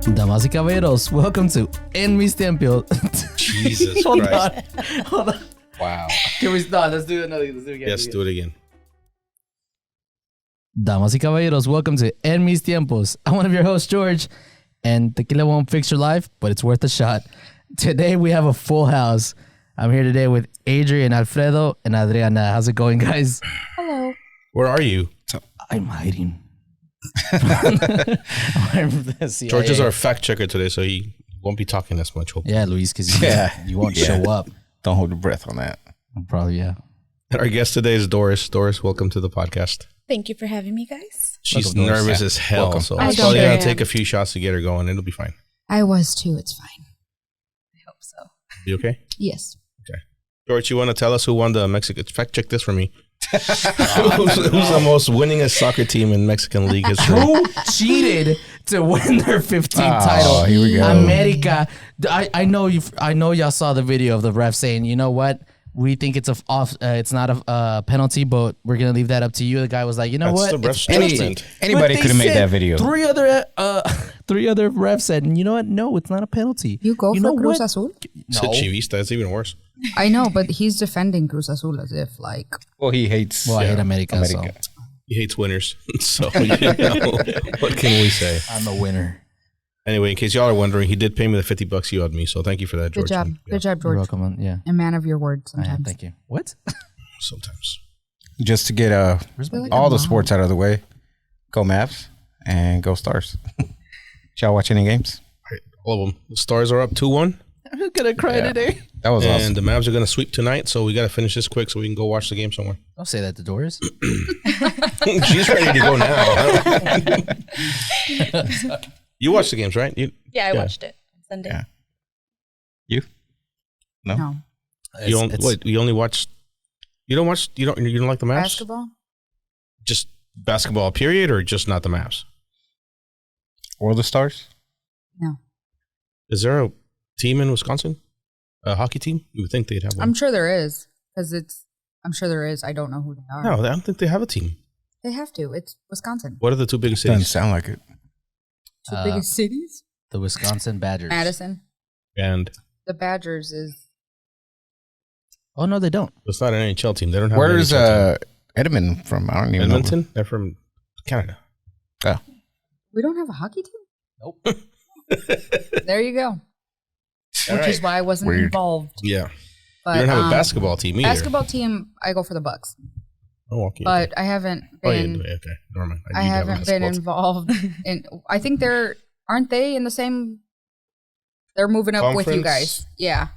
Damas y caballeros, welcome to En Mis Tiempos. Jesus Hold Christ. on. Hold on. Wow. Can we start? Let's do another. Let's do it again. Yes, do it again. Damas y caballeros, welcome to En Mis Tiempos. I'm one of your hosts, George, and tequila won't fix your life, but it's worth a shot. Today we have a full house. I'm here today with Adrian, Alfredo, and Adriana. How's it going, guys? Hello. Where are you? I'm hiding. George is our fact checker today, so he won't be talking as much. Hopefully. Yeah, Luis, because you won't Yeah. show up. Don't hold your breath on that. Probably, yeah. And our guest today is Doris. Doris, welcome to the podcast. Thank you for having me, guys. She's Welcome, Doris. nervous as hell, Welcome. so I it's don't probably going care. to take a few shots to get her going. It'll be fine. I was too. It's fine. I hope so. You okay? Yes. George, you want to tell us who won the Mexican? Fact check this for me. who's the most winningest soccer team in Mexican league history? Who cheated to win their 15th title? Oh, here we go. America. I know y'all saw the video of the ref saying, you know what? We think it's it's not a penalty, but we're gonna leave that up to you. The guy was like, you know That's what? the ref's It's penalty. judgment. Anybody But could have they made said that video. Three other refs said, you know what? No, it's not a penalty. You go know for Cruz what? Azul? It's a No. Chivista. It's even worse. I know, but he's defending Cruz Azul as if like Well, he hates. Well, I hate America, America. He hates winners. So, you know, what can we say? so I'm a winner. Anyway, in case y'all are wondering, he did pay me the $50 you owed me. So thank you for that, George. good job. Yeah, Good job, You're George. welcome. Yeah. A man of your word I am. sometimes. Thank you. What? Sometimes. Just to get Where's my all the mom. sports out of the way. Go Mavs and go Stars. Did y'all watch any games? All of them. The Stars are up 2-1. I'm gonna cry Yeah. today. That was And awesome. the Mavs are going to sweep tonight, so we got to finish this quick so we can go watch the game somewhere. Don't say that to Doris. She's ready to go now. You watch the games, right? Yeah, I Yeah. watched it Sunday. Yeah. You? No. No. You only watch. You don't watch. You don't like the Mavs? Basketball? Just basketball, period, or just not the Mavs? Or the Stars? No. Is there a team in Wisconsin? A hockey team? You would think they'd have one. I'm sure there is. I'm sure there is. I don't know who they are. No, I don't think they have a team. They have to. It's Wisconsin. What are the two biggest Doesn't cities? sound like it. Two biggest cities? The Wisconsin Badgers. Madison. And The Badgers is Oh no, they don't. it's not an NHL team. They don't have. Where an is NHL team. Edmond from? I don't even Edmonton? They're from Canada. we don't have a hockey team? Nope. There you go. All Which is right. why I wasn't Weird. involved. Yeah. But You don't have a basketball team either. basketball team, I go for the Bucks. Oh, okay. But I haven't Oh, yeah, been okay. Never mind. I You have a haven't been basketball team. involved in. I think aren't they in the same? They're moving up with you Conference? guys. Yeah.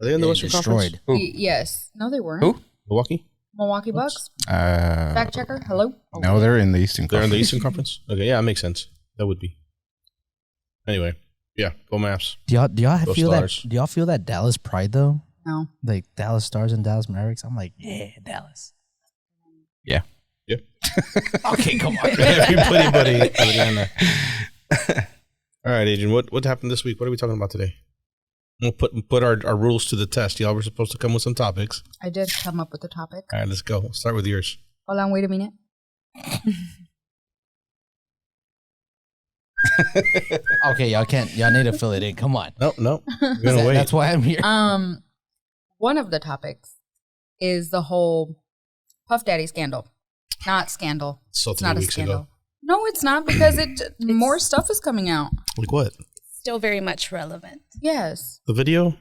Are they in the They Western destroyed. Conference? Who? Yes. No, they weren't. Who? Milwaukee? Milwaukee Bucks. Fact Fact checker. Hello. No, they're in the Eastern They're in the Conference. Eastern Conference? Okay, yeah, that makes sense. That would be. Anyway, yeah, go Mavs. Do y'all Go feel Stars. that? Do y'all feel that Dallas pride though? No. Like Dallas Stars and Dallas Mavericks. I'm like, yeah, Dallas. Yeah. Yeah. Okay, come on. Everybody, Adriana. All right, Adrian, what happened this week? What are we talking about today? We'll put our rules to the test. Y'all were supposed to come with some topics. I did come up with the topic. All right, let's go. We'll start with yours. Hold on. Wait a minute. Okay, y'all need to fill it in. Come on. No, we're going to wait. That's why I'm here. One of the topics is the whole Puff Daddy scandal. Not scandal. So It's 3 not a weeks scandal. ago. No, it's not because more stuff is coming out. Like what? Still very much relevant. Yes, The video?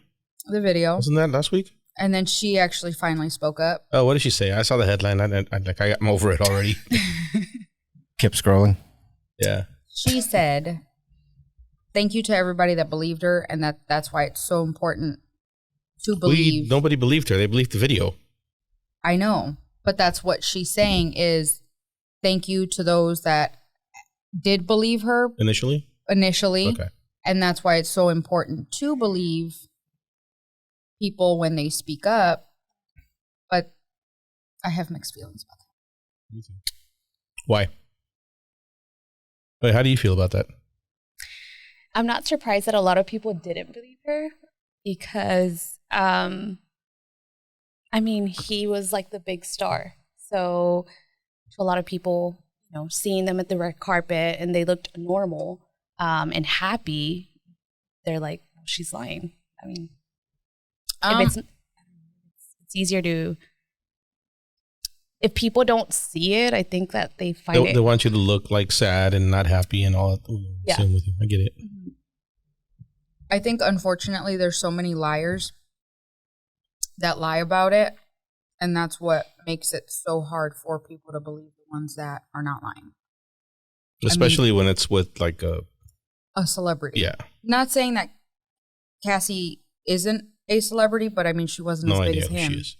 the video, Wasn't that last week? and then she actually finally spoke up. Oh, what did she say? I saw the headline. I'm over it already. Kept scrolling. Yeah. She said, "Thank you to everybody that believed her, and that's why it's so important to believe." Nobody believed her. They believed the video. I know, but that's what she's saying is thank you to those that did believe her Initially? initially, Okay. and that's why it's so important to believe people when they speak up. But I have mixed feelings about that. Why? Wait, how do you feel about that? I'm not surprised that a lot of people didn't believe her because, he was like the big star. So to a lot of people, seeing them at the red carpet and they looked normal, and happy, they're like, well, she's lying. I mean, if it's easier to, if people don't see it, I think that they find They want you to look like sad and not happy and all that. Yeah. Same with you. I get it. I think, unfortunately, there's so many liars that lie about it. And that's what makes it so hard for people to believe the ones that are not lying. Especially when it's with like A celebrity. yeah. Not saying that Cassie isn't a celebrity, but I mean, she wasn't No as big idea as who him. she is.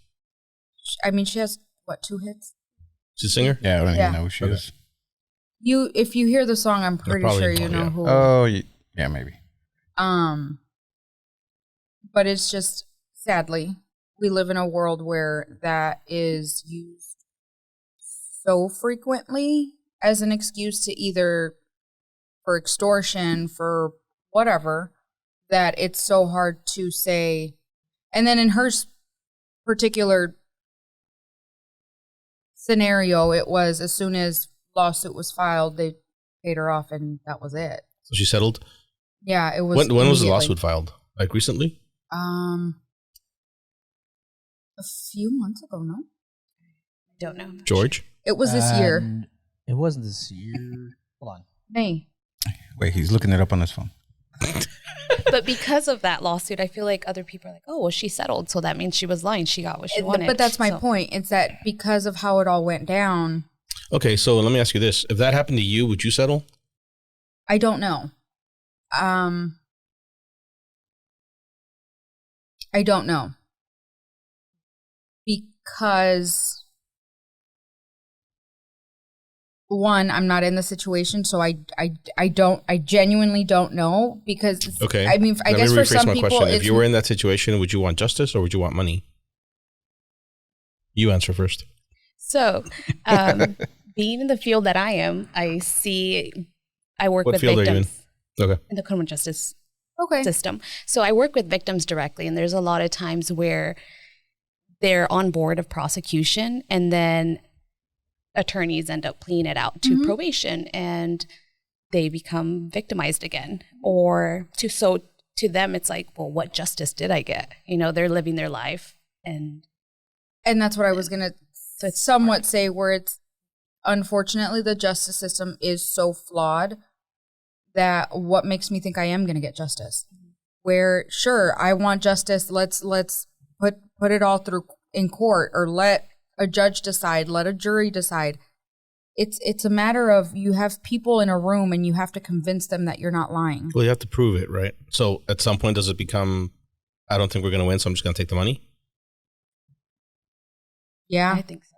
I mean, she has, what, 2 hits? She's a singer? Yeah, I don't Yeah. even know who she is. If you hear the song, I'm pretty probably sure you know, know yeah. who. Oh, yeah, maybe. But it's just, sadly, we live in a world where that is used so frequently as an excuse to either for extortion, for whatever, that it's so hard to say. And then in her particular scenario, it was as soon as lawsuit was filed, they paid her off and that was it. So she settled? Yeah, it was. When was the immediately. lawsuit filed? Like recently? A few months ago, no? I don't know. George? It was this year. It wasn't this year. Hold on. May. Wait, he's looking it up on his phone. But because of that lawsuit, I feel like other people are like, oh, well, she settled. So that means she was lying. She got what she wanted. But that's my So- point. It's that because of how it all went down, Okay, so let me ask you this. If that happened to you, would you settle? I don't know. I don't know. Because one, I'm not in the situation, so I genuinely don't know because Okay. I mean, I Let guess me for rephrase some my people, question. If it's, you were in that situation, would you want justice or would you want money? You answer first. So, being in the field that I am, I work What with field are you in? victims Okay. in the criminal justice okay. system. So I work with victims directly, and there's a lot of times where they're on board of prosecution, and then attorneys end up pleading it out to probation, and they become victimized again. Or to them, it's like, well, what justice did I get? You know, they're living their life, and that's what I was gonna somewhat say. Where it's unfortunately the justice system is so flawed that what makes me think I am gonna get justice. Where sure, I want justice. Let's put it all through in court, or let a judge decide, let a jury decide. It's a matter of you have people in a room and you have to convince them that you're not lying. Well, you have to prove it, right? So at some point, does it become, I don't think we're going to win, so I'm just going to take the money? Yeah. I think so.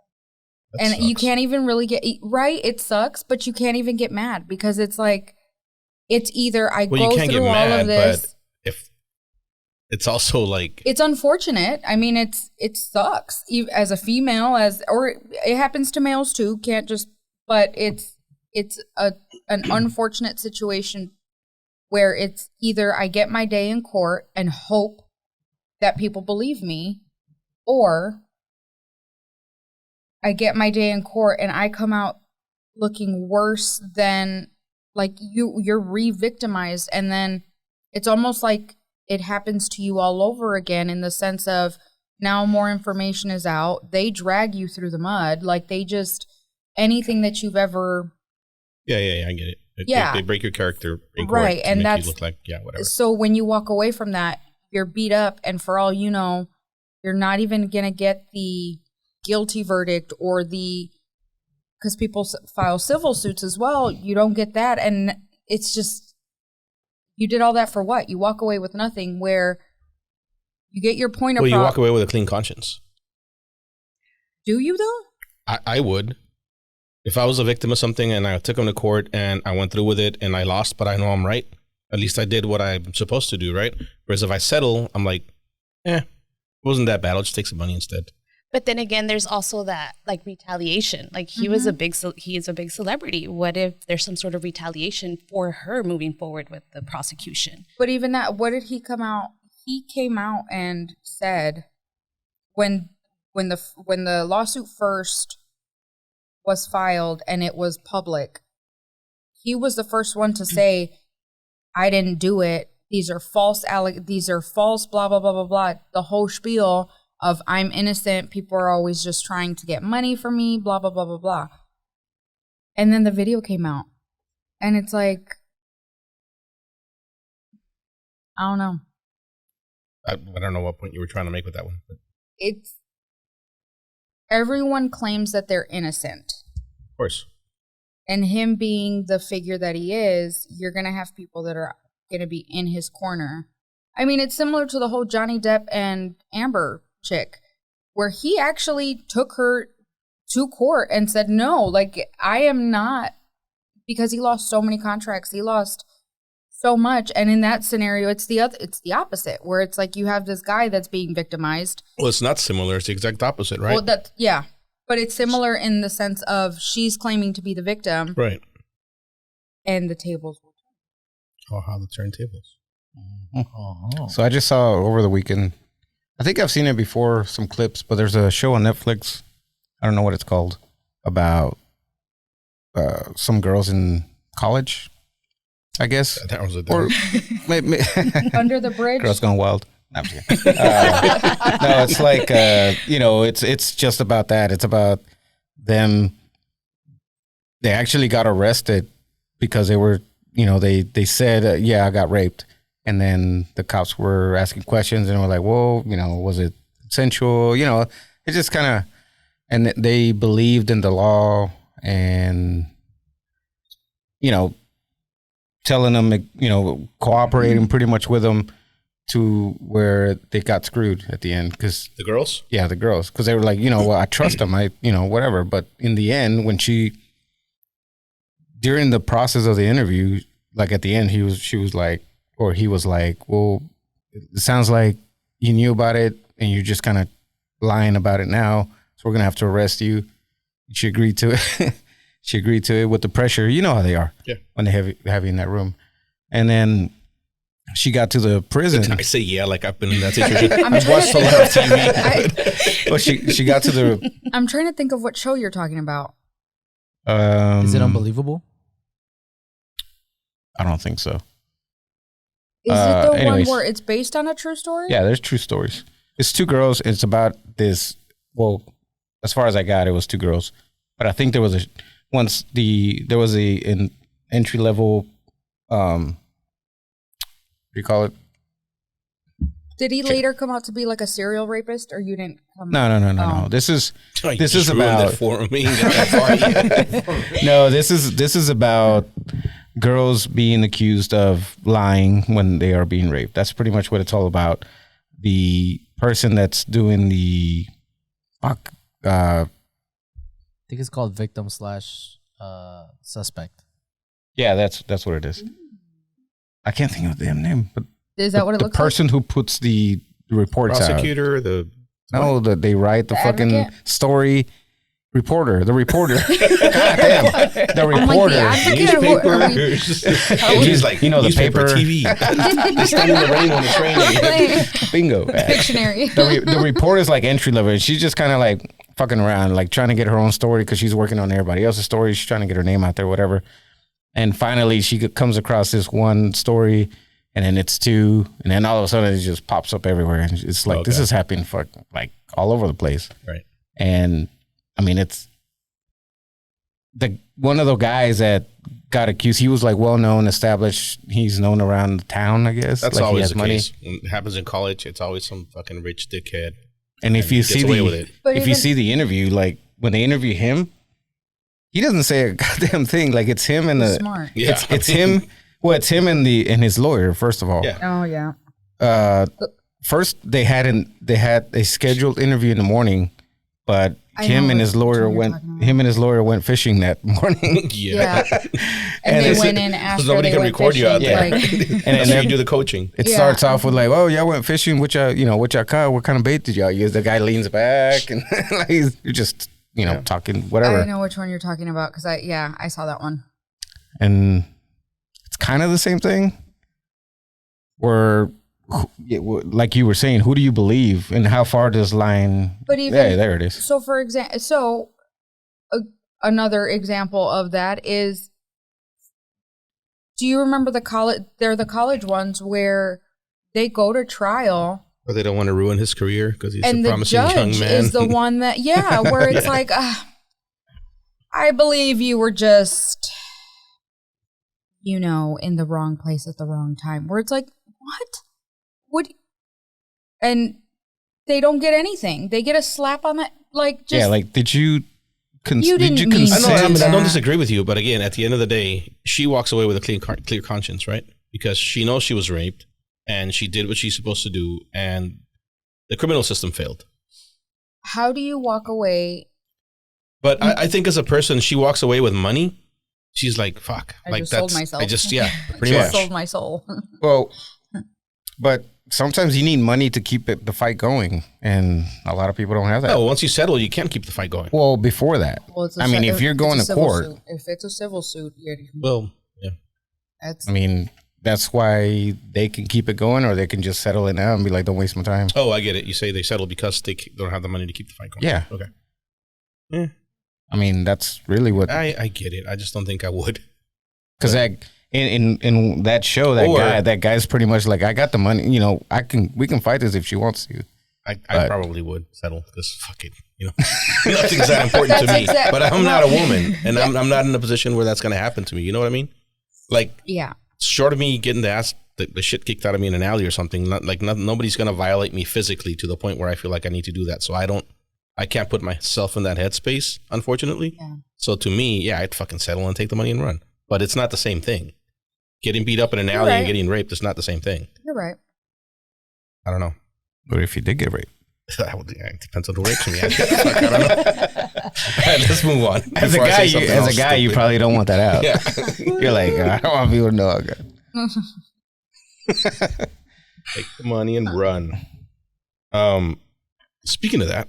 That And you sucks. can't even really get right. It sucks, but you can't even get mad because it's like, it's either I Well, go you can't get through all mad, of this. but if it's also like, It's unfortunate. I mean, it sucks as a female, or it happens to males too. Can't just, but it's an unfortunate situation where it's either I get my day in court and hope that people believe me, or I get my day in court and I come out looking worse than, like, you're re-victimized, and then it's almost like it happens to you all over again, in the sense of now more information is out. They drag you through the mud. Like, they just, anything that you've ever. yeah, I get it. They break your character in court Right, to and make that's- you look like, yeah, whatever. So when you walk away from that, you're beat up, and for all you know, you're not even going to get the guilty verdict or because people file civil suits as well. You don't get that. And it's just, you did all that for what? You walk away with nothing, where you get your point Well, across. you walk away with a clean conscience. Do you though? I would. If I was a victim of something and I took them to court and I went through with it and I lost, but I know I'm right, at least I did what I'm supposed to do, right? Whereas if I settle, I'm like, it wasn't that bad. I'll just take some money instead. But then again, there's also that like retaliation. Like he is a big celebrity. What if there's some sort of retaliation for her moving forward with the prosecution? But even that, what did he come out? He came out and said when the lawsuit first was filed and it was public, he was the first one to say I didn't do it. These are false, blah, blah, blah, blah, blah. The whole spiel of I'm innocent. People are always just trying to get money from me, blah, blah, blah, blah, blah. And then the video came out. And it's like, I don't know. I don't know what point you were trying to make with that one. But. It's, everyone claims that they're innocent. Of course. And him being the figure that he is, you're going to have people that are going to be in his corner. I mean, it's similar to the whole Johnny Depp and Amber chick, where he actually took her to court and said, no, like, I am not, because he lost so many contracts. He lost so much. And in that scenario, it's the opposite, where it's like you have this guy that's being victimized. Well, it's not similar. It's the exact opposite, right? Well, yeah. But it's similar in the sense of she's claiming to be the victim. Right. And the tables will turn. Oh, how the turntables. Oh. So I just saw over the weekend, I think I've seen it before, some clips, but there's a show on Netflix, I don't know what it's called, about some girls in college, I guess. That was a Or maybe, Under the Bridge. Girls Gone Wild. No, I'm just kidding. No, it's like, it's just about that. It's about them. They actually got arrested because they were, they said, yeah, I got raped. And then the cops were asking questions and were like, well, was it consensual? It just kind of, and they believed in the law and, telling them, cooperating pretty much with them to where they got screwed at the end. Cause the girls? Yeah, the girls. Cause they were like, well, I trust them. Whatever. But in the end, when during the process of the interview, like at the end, he was like, well, it sounds like you knew about it and you're just kind of lying about it now. So we're going to have to arrest you. She agreed to it. She agreed to it with the pressure. You know how they are when they have you in that room. And then she got to the prison. I say, yeah, like I've been in that situation. I've watched a lot of TV. Well, she got to the... I'm trying to think of what show you're talking about. Is it Unbelievable? I don't think so. Is it the one where it's based on a true story? Yeah, there's true stories. It's two girls. It's about this. Well, as far as I got, it was two girls. But I think there was an entry level. What do you call it? Did he later come out to be like a serial rapist, or you didn't? No. This is ruined about it for me. No, this is about girls being accused of lying when they are being raped. That's pretty much what it's all about. The person that's doing the I think it's called victim / suspect. Yeah, that's what it is. I can't think of the damn name, but is that what it looks like? The person who puts the reports prosecutor, out. They write the fucking advocate? Story. The reporter. God damn. The reporter. He's like, the paper. TV. He's standing in the rain on the train. Bingo. Dictionary. The reporter's like entry level. She's just kind of like fucking around, like trying to get her own story because she's working on everybody else's story. She's trying to get her name out there, whatever. And finally, she comes across this one story, and then it's two, and then all of a sudden it just pops up everywhere. And it's like, this is happening like all over the place. Right. And I mean, it's one of the guys that got accused. He was like well known, established. He's known around the town, I guess. That's like always he has the money. case. When it happens in college, it's always some fucking rich dickhead. And if you see you see the interview, like when they interview him, he doesn't say a goddamn thing. Like it's him and smart. Yeah, it's him. Well, it's him and his lawyer. First of all, yeah. Oh yeah. First they had a scheduled interview in the morning, but him and his lawyer went fishing that morning. Yeah. And they went in after nobody can record you out there. And then you do the coaching. It starts off with like, oh, y'all went fishing. What y'all caught? What kind of bait did y'all use? The guy leans back and like you're just talking whatever. I know which one you're talking about because I saw that one. And it's kind of the same thing. Where, like you were saying, who do you believe and how far does line? But even there it is. So for example, another example of that is Do you remember the college? They're the college ones where they go to trial. Or they don't want to ruin his career because he's And a the promising young judge man. is the one that, where it's like, I believe you were just, in the wrong place at the wrong time. Where it's like, what? And they don't get anything. They get a slap on that. Like, just. Yeah, like, did you You didn't mean I know. I that. don't disagree with you, but again, at the end of the day, she walks away with a clear conscience, right? Because she knows she was raped and she did what she's supposed to do, and the criminal system failed. How do you walk away? But I think as a person, she walks away with money. She's like, "Fuck!" I just sold myself. Pretty much. Sold my soul. Well, but sometimes you need money to keep the fight going, and a lot of people don't have that. No, once you settle, you can't keep the fight going. Well, before that, I mean, if you're going to court, if it's a civil suit, yeah. I mean, that's why they can keep it going, or they can just settle it now and be like, "Don't waste my time." Oh, I get it. You say they settle because they don't have the money to keep the fight going. Yeah. Okay. Yeah. I mean, that's really what. I get it. I just don't think I would. Because in that show, that guy's pretty much like, I got the money. We can fight this if she wants to. I probably would settle because fuck it. Nothing's that important to me. But I'm not a woman, and I'm not in a position where that's going to happen to me. You know what I mean? Like, short of me getting the shit kicked out of me in an alley or something, nobody's going to violate me physically to the point where I feel like I need to do that. So I can't put myself in that headspace, unfortunately. Yeah. So to me, I'd fucking settle and take the money and run. But it's not the same thing. Getting beat up in an alley and getting raped is not the same thing. You're right. I don't know. But if you did get raped? It depends on who rapes me. I don't know. All right, let's move on. As a guy, you probably don't want that out. Yeah. You're like, I don't want people to know. Take the money and run. Speaking of that,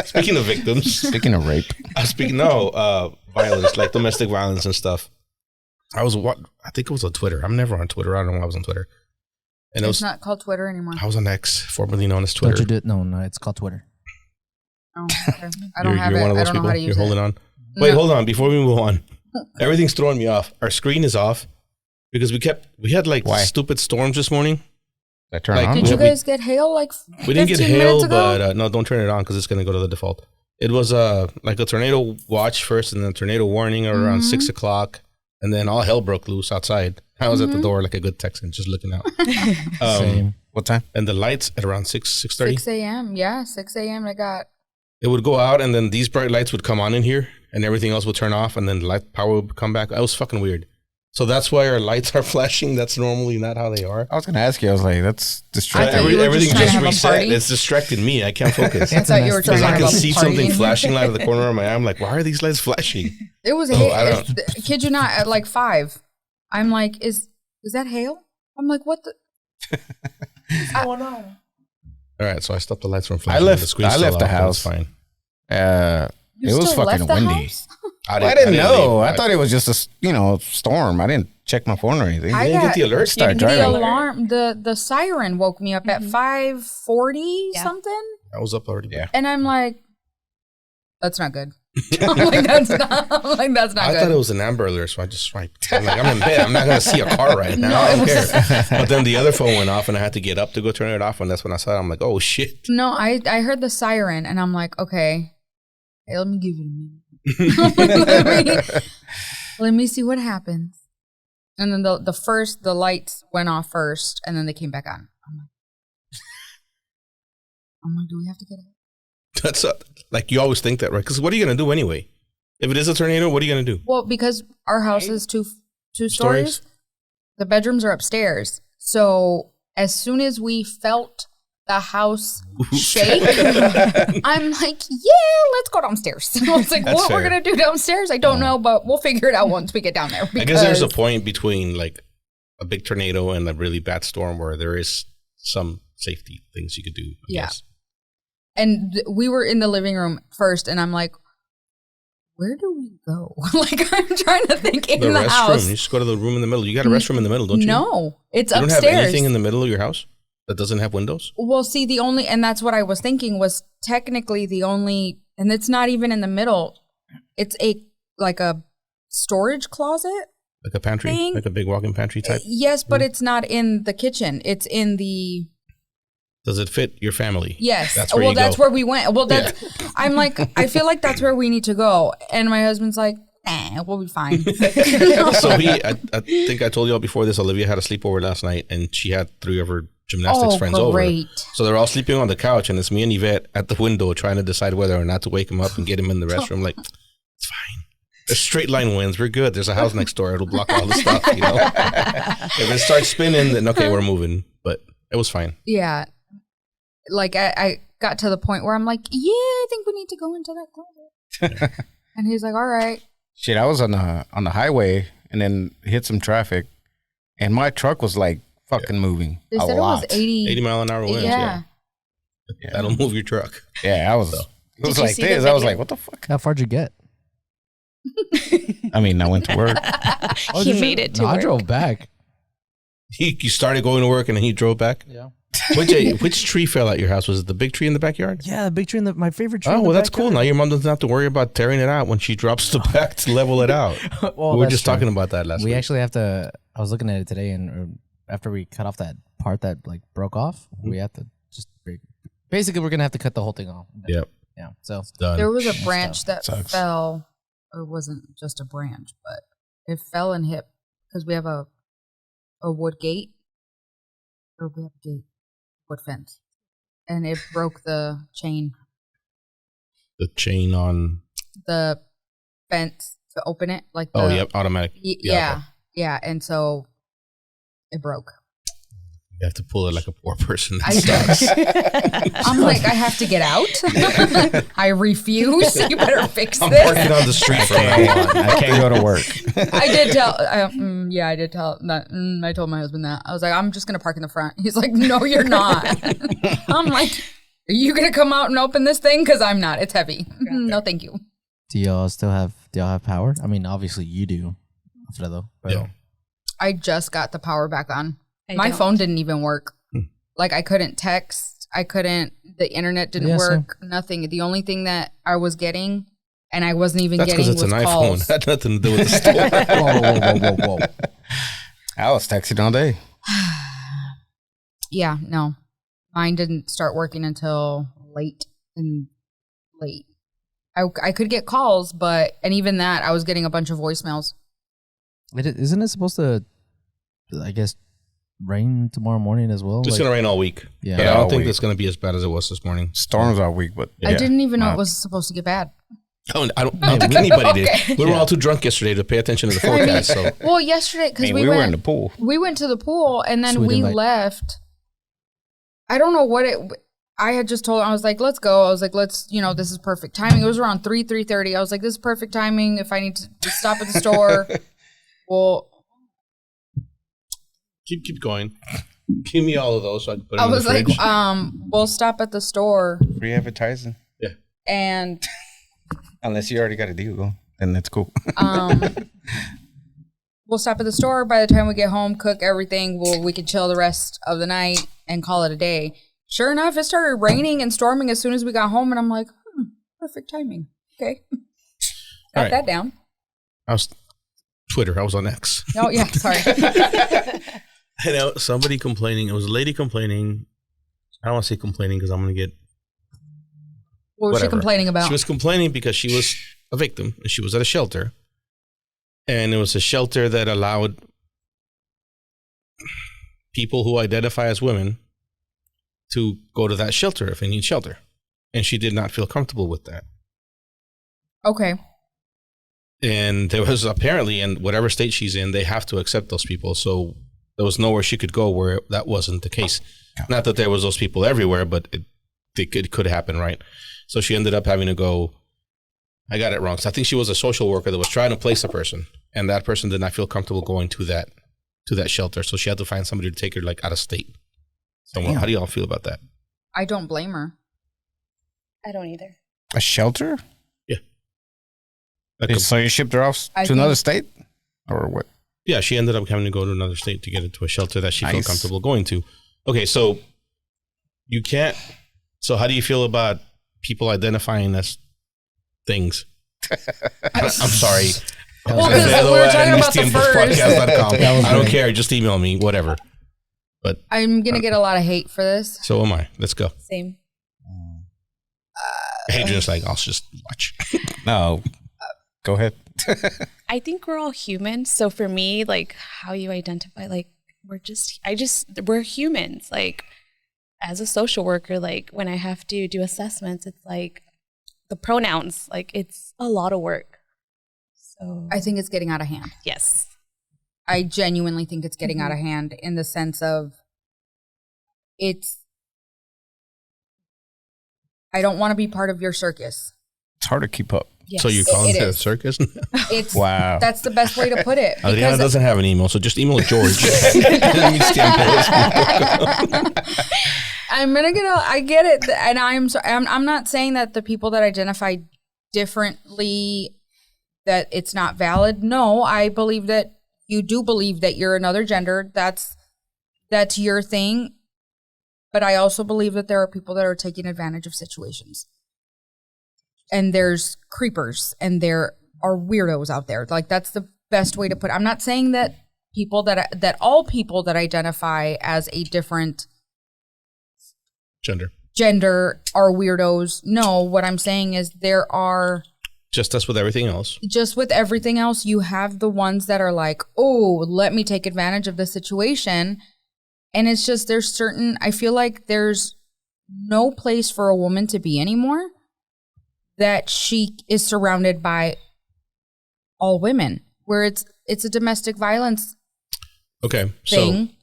speaking of victims. Speaking of rape. Violence, like domestic violence and stuff. I think it was on Twitter. I'm never on Twitter. I don't know why I was on Twitter. And it's not called Twitter anymore. I was on X, formerly known as Twitter. Don't you do? No, it's called Twitter. Oh, okay. I don't have it. One of those I don't know how to use You're holding on. Wait, hold on. Before we move on, everything's throwing me off. Our screen is off because we had like stupid storms this morning. That turn on? Did you guys get hail we didn't get hail, but no, don't turn it on because it's going to go to the default. It was like a tornado watch first and then a tornado warning around 6 o'clock. And then all hell broke loose outside. I was at the door like a good Texan, just looking out. Same. What time? And the lights at around 6:30. 6 a.m. Yeah, 6 a.m. It would go out, and then these bright lights would come on in here, and everything else would turn off, and then light power would come back. That was fucking weird. So that's why our lights are flashing. That's normally not how they are. I was going to ask you. I was like, that's distracting. Everything just reset. It's distracting me. I can't focus. I thought you were trying to have a party. I can see something flashing out of the corner of my eye. I'm like, why are these lights flashing? It was kid you not, at like 5. I'm like, is that hail? I'm like, what the? What's going on? All right, so I stopped the lights from flashing. I left the house. Fine. It was fucking windy. I didn't know. I thought it was just a storm. I didn't check my phone or anything. You didn't get the alert. Start driving. The alarm, the siren woke me up at 5:40 something. I was up already. Yeah. And I'm like, that's not good. I'm like, that's not good. I thought it was an Amber Alert, so I just swiped. I'm like, I'm in bed. I'm not going to see a car right now. I don't care. But then the other phone went off, and I had to get up to go turn it off, and that's when I saw it. I'm like, oh, shit. No, I heard the siren, and I'm like, okay, hey, let me give it a minute. let me see what happens. And then the lights went off first, and then they came back on. I'm like, do we have to get out? That's like you always think that, right? Because what are you going to do anyway? If it is a tornado, what are you going to do? Well, because our house is two stories, the bedrooms are upstairs. So as soon as we felt the house shake, I'm like, yeah, let's go downstairs. I was like, what we're going to do downstairs? I don't know, but we'll figure it out once we get down there. I guess there's a point between like a big tornado and a really bad storm where there is some safety things you could do, I guess. And we were in the living room first, and I'm like, where do we go? Like, I'm trying to think in the house. You just go to the room in the middle. You got a restroom in the middle, don't you? No, it's upstairs. You don't have anything in the middle of your house that doesn't have windows? Well, see, and that's what I was thinking was technically the only, and it's not even in the middle. It's like a storage closet. Like a pantry, thing. like a big walk-in pantry type. Yes, but it's not in the kitchen. It's in the. Does it fit your family? Yes. That's where that's where we went. Well, that's. I'm like, I feel like that's where we need to go, and my husband's like, we'll be fine. So I think I told y'all before this. Olivia had a sleepover last night, and she had 3 of her gymnastics friends over. So they're all sleeping on the couch, and it's me and Yvette at the window trying to decide whether or not to wake him up and get him in the restroom. Like, it's fine. There's straight line winds. We're good. There's a house next door. It'll block all the stuff, you know. If it starts spinning, then okay, we're moving. But it was fine. Yeah. Like I got to the point where I'm like, yeah, I think we need to go into that closet. And he's like, all right. Shit, I was on the highway and then hit some traffic, and my truck was like fucking moving. They a said lot. it was 80 mile an hour winds. Yeah. That'll move your truck. Yeah, I was. It was like this. I was like, what the fuck? How far'd you get? I mean, I went to work. He made it to I work. drove back. You started going to work and then he drove back. Yeah. Which tree fell at your house? Was it the big tree in the backyard? Yeah, the big tree my favorite tree. Oh, in the well, that's cool. backyard. Now your mom doesn't have to worry about tearing it out when she drops the back to level it out. Well, we were that's just true. talking about that last We week. actually have to. I was looking at it today, and after we cut off that part that like broke off, we have to just basically we're gonna have to cut the whole thing off. Yep. Yeah. So Done. There was a branch that Sucks. fell, or it wasn't just a branch, but it fell and hit because we have a wood gate, or we have a gate, wood fence, and it broke the chain, The chain on. the fence to open it, like the, Oh, yep. Automatic. yeah, and so it broke. You have to pull it like a poor person. I'm like, I have to get out. I refuse. You better fix I'm this. parking on the street from now on. I can't go to work. I did tell. I did tell that. I told my husband that. I was like, I'm just gonna park in the front. He's like, No, you're not. I'm like, Are you gonna come out and open this thing? Because I'm not. It's heavy. No, thank you. do y'all have power? I mean, obviously you do, Alfredo. Yeah. I just got the power back on. My don't. phone didn't even work. Like I couldn't text. I couldn't. The internet didn't work. Nothing. The only thing that I was getting, and I wasn't even That's getting, because it's was an calls. iPhone. That had nothing to do with the store. Whoa. I was texting all day. Yeah, no. Mine didn't start working until late. I could get calls, and even that, I was getting a bunch of voicemails. Isn't it supposed to, I guess, rain tomorrow morning as well? It's Like- going to rain all week. Yeah. But I all don't think week. it's going to be as bad as it was this morning. Storms all week, but I didn't even know Wow. it was supposed to get bad. I don't think anybody Okay. did. We were all too drunk yesterday to pay attention to the forecast. So Well, yesterday, I because mean, we we went were in the pool. We went to the pool and then Sweet we invite. left. I don't know what I had just told him, I was like, let's go. I was like, this is perfect timing. It was around 3:30. I was like, this is perfect timing. If I need to stop at the store. Well, keep going. Give me all of those so I can put them I in the was like, fridge. we'll stop at the store Free advertising. and Unless you already got a deal going, then that's cool. we'll stop at the store. By the time we get home, cook everything. We can chill the rest of the night and call it a day. Sure enough, it started raining and storming as soon as we got home, and I'm like, perfect timing. Okay, got All right. that down. I was Twitter. I was on X. Oh yeah, sorry. I know somebody complaining. It was a lady complaining. I don't want to say complaining because I'm going to get. What was she Whatever. complaining about? She was complaining because she was a victim and she was at a shelter. And it was a shelter that allowed people who identify as women to go to that shelter if they need shelter. And she did not feel comfortable with that. Okay. And there was apparently, in whatever state she's in, they have to accept those people. So there was nowhere she could go where that wasn't the case. Not that there was those people everywhere, but it could happen, right? So she ended up having to go. I got it wrong. So I think she was a social worker that was trying to place a person, and that person did not feel comfortable going to that shelter. So she had to find somebody to take her like out of state. So how do y'all feel about that? I don't blame her. I don't either. A shelter? Yeah. Like So you shipped her off I to another think- state? Or what? yeah, she ended up having to go to another state to get into a shelter that she felt Nice. comfortable going to. Okay, so you can't. So how do you feel about people identifying as things? I'm sorry. Well, 'cause we were talking about the first. I don't care. Just email me, whatever. But I'm gonna get a lot of hate for this. so am I. Let's go. Same. Adrian's like, I'll just watch. No, go ahead. I think we're all human. So for me, like how you identify, like we're humans. Like as a social worker, like when I have to do assessments, it's like the pronouns, like it's a lot of work. So I think it's getting out of hand. yes. I genuinely think it's getting out of hand in the sense of I don't want to be part of your circus. It's hard to keep up. Yes. So you're calling it a is. circus? It's Wow. That's the best way to put it. Adriana Because doesn't have an email, so just email George. I'm gonna I get it, and I'm not saying that the people that identify differently that it's not valid. No, I believe that you do believe that you're another gender. That's your thing. But I also believe that there are people that are taking advantage of situations. And there's creepers and there are weirdos out there. Like that's the best way to put it. I'm not saying that all people that identify as a different gender are weirdos. No, what I'm saying is there are just as with everything else. Just with everything else, you have the ones that are like, oh, let me take advantage of the situation. And it's just, I feel like there's no place for a woman to be anymore that she is surrounded by all women, where it's a domestic violence Okay, thing. so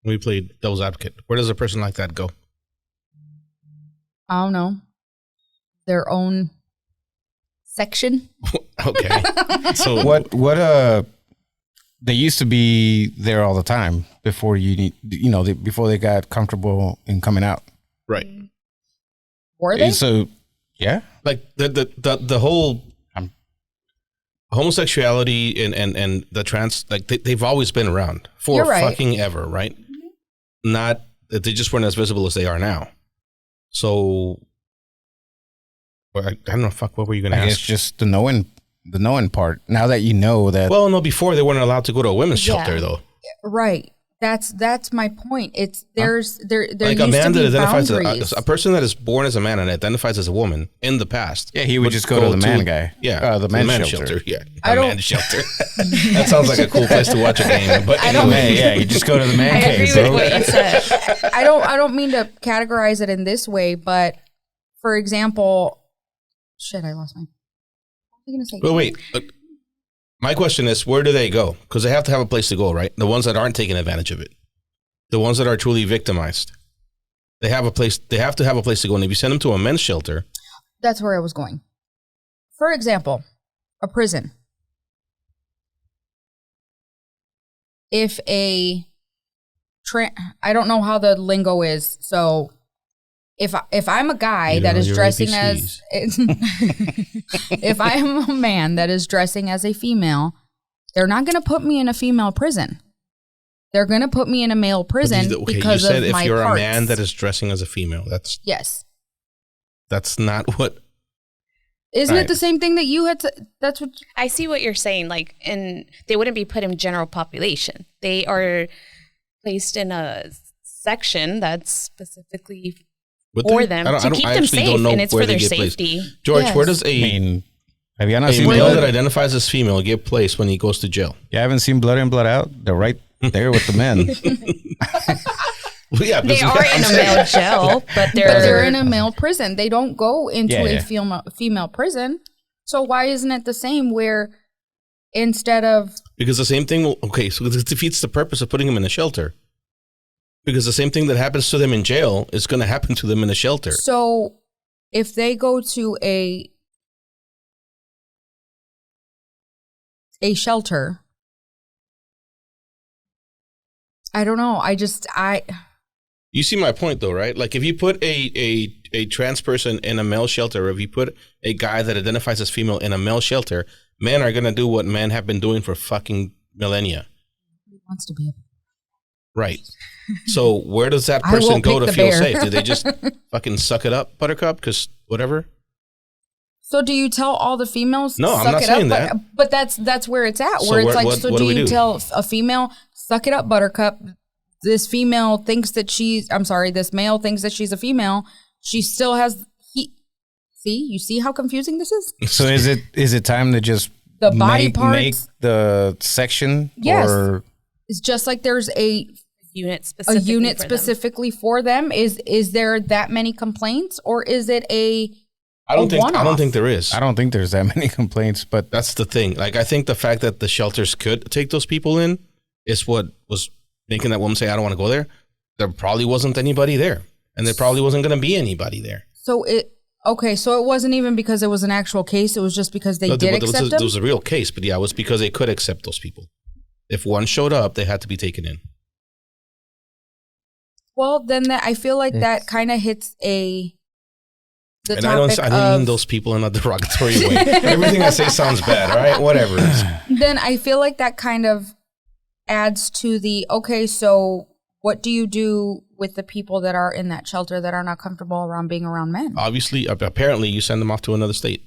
we played devil's advocate. Where does a person like that go? I don't know. Their own section. Okay. So What they used to be there all the time before before they got comfortable in coming out. right. Were they? So yeah. Like the whole homosexuality and the trans, like they've always been around for You're right. fucking ever, right? Not that they just weren't as visible as they are now. So I don't know. Fuck, what were you going to I guess ask? just the knowing part. Now that you know that. Well, no, before they weren't allowed to go to a women's Yeah. shelter, though. Right. That's my point. It's there Like used a man to that be identifies boundaries. a person that is born as a man and identifies as a woman in the past. Yeah, he would just go to the man guy. Yeah, the men's shelter. Yeah, I a don't- man's shelter. That sounds like a cool place to watch a game. But I don't- anyway, Yeah, you just go to the man I cave, agree with bro. what you said. I don't mean to categorize it in this way, but for example, shit, I lost my. What was I gonna say? But wait, my question is, where do they go? Because they have to have a place to go, right? The ones that aren't taking advantage of it, the ones that are truly victimized, they have a place. They have to have a place to go. And if you send them to a men's shelter, That's where I was going. For example, a prison. If I don't know how the lingo is, so if I'm a guy You that know is your dressing as if I'm a man that is dressing as a female, they're not going to put me in a female prison. They're going to put me in a male prison because you said of if my you're parts. a man that is dressing as a female, Yes. that's not what. Isn't Right. it the same thing that you had to, that's what I see what you're saying. Like, and they wouldn't be put in general population. They are placed in a section that's specifically Would for they? them I to keep them actually safe, don't know and it's where for they their get placed. safety. George, Yes. where does I a mean, have you not a seen male blood? that identifies as female get placed when he goes to jail? You haven't seen Blood In, Blood Out? They're right there with the men. Well, yeah, They this- are in a male jail, but they're in a male prison. They don't go into Yeah, a yeah. female prison. So why isn't it the same where instead of Because the same thing. Okay, so this defeats the purpose of putting them in a shelter. Because the same thing that happens to them in jail is going to happen to them in a shelter. so if they go to a shelter, I don't know. You see my point, though, right? Like if you put a trans person in a male shelter, or if you put a guy that identifies as female in a male shelter, men are going to do what men have been doing for fucking millennia. wants to be a Right. So where does that I will person go pick to the feel bear. safe? Do they just fucking suck it up, Buttercup? Because whatever? So do you tell all the females? No, I'm suck not it saying up? that. But that's where it's at. So Where it's what- like, what- so what do do we you do? tell a female, suck it up, Buttercup? This female thinks that this male thinks that she's a female. She still has you see how confusing this is? So is it time to just The body make parts. the section? Yes. Or It's just like there's a Unit unit for them. specifically for them. Is there that many complaints, or is it I don't one-off? think there is. I don't think there's that many complaints, but That's the thing. Like, I think the fact that the shelters could take those people in is what was making that woman say, I don't want to go there. There probably wasn't anybody there. And there probably wasn't going to be anybody there. so it wasn't even because it was an actual case. It was just because they did accept them. It was a real case, but yeah, it was because they could accept those people. If one showed up, they had to be taken in. Well, then I feel like that kind of hits the And topic I don't mean those people in a derogatory way. Everything I say sounds bad, all right? Whatever. Then I feel like that kind of adds to so what do you do with the people that are in that shelter that are not comfortable around being around men? Obviously, apparently, you send them off to another state.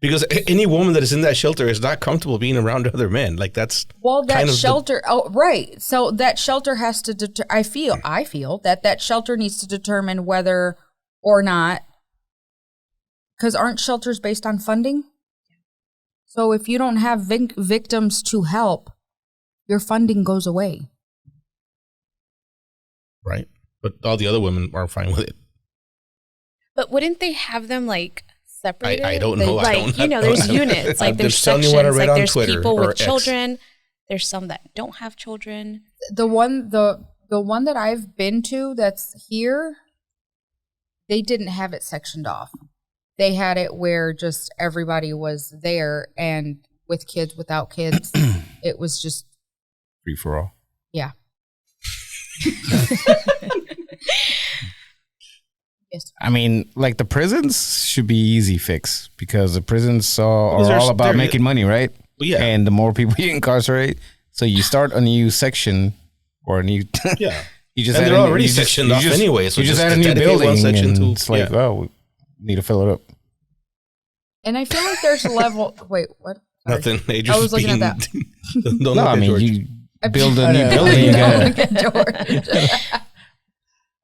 Because any woman that is in that shelter is not comfortable being around other men. Like, that's Well, that kind of shelter. Right. So that shelter has to. I feel that shelter needs to determine whether or not. Because aren't shelters based on funding? So if you don't have victims to help, your funding goes away. right. But all the other women are fine with it. But wouldn't they have them like separated? I don't know. I Like, don't- there's units. Like I'm there's just telling you sections. what I read Like on there's Twitter people or with X. children. There's some that don't have children. The one that I've been to that's here, they didn't have it sectioned off. They had it where just everybody was there, and with kids, without kids, it was just free for all. yeah. Yes. I mean, like the prisons should be easy fix because the prisons Because are there's- all about there- making money, right? Well, yeah. And the more people you incarcerate, so you start a new section or a new. Yeah. You just And add they're a new- already you just- sectioned you off just- anyway, so you just just add a new dedicate one building, section and to- it's like, yeah. oh, we need to fill it up. And I feel like there's a level. Wait, what? Sorry. Nothing. They I just was looking at being- that. Don't No, look I at mean George. you build a new building. You Don't gotta, look at George.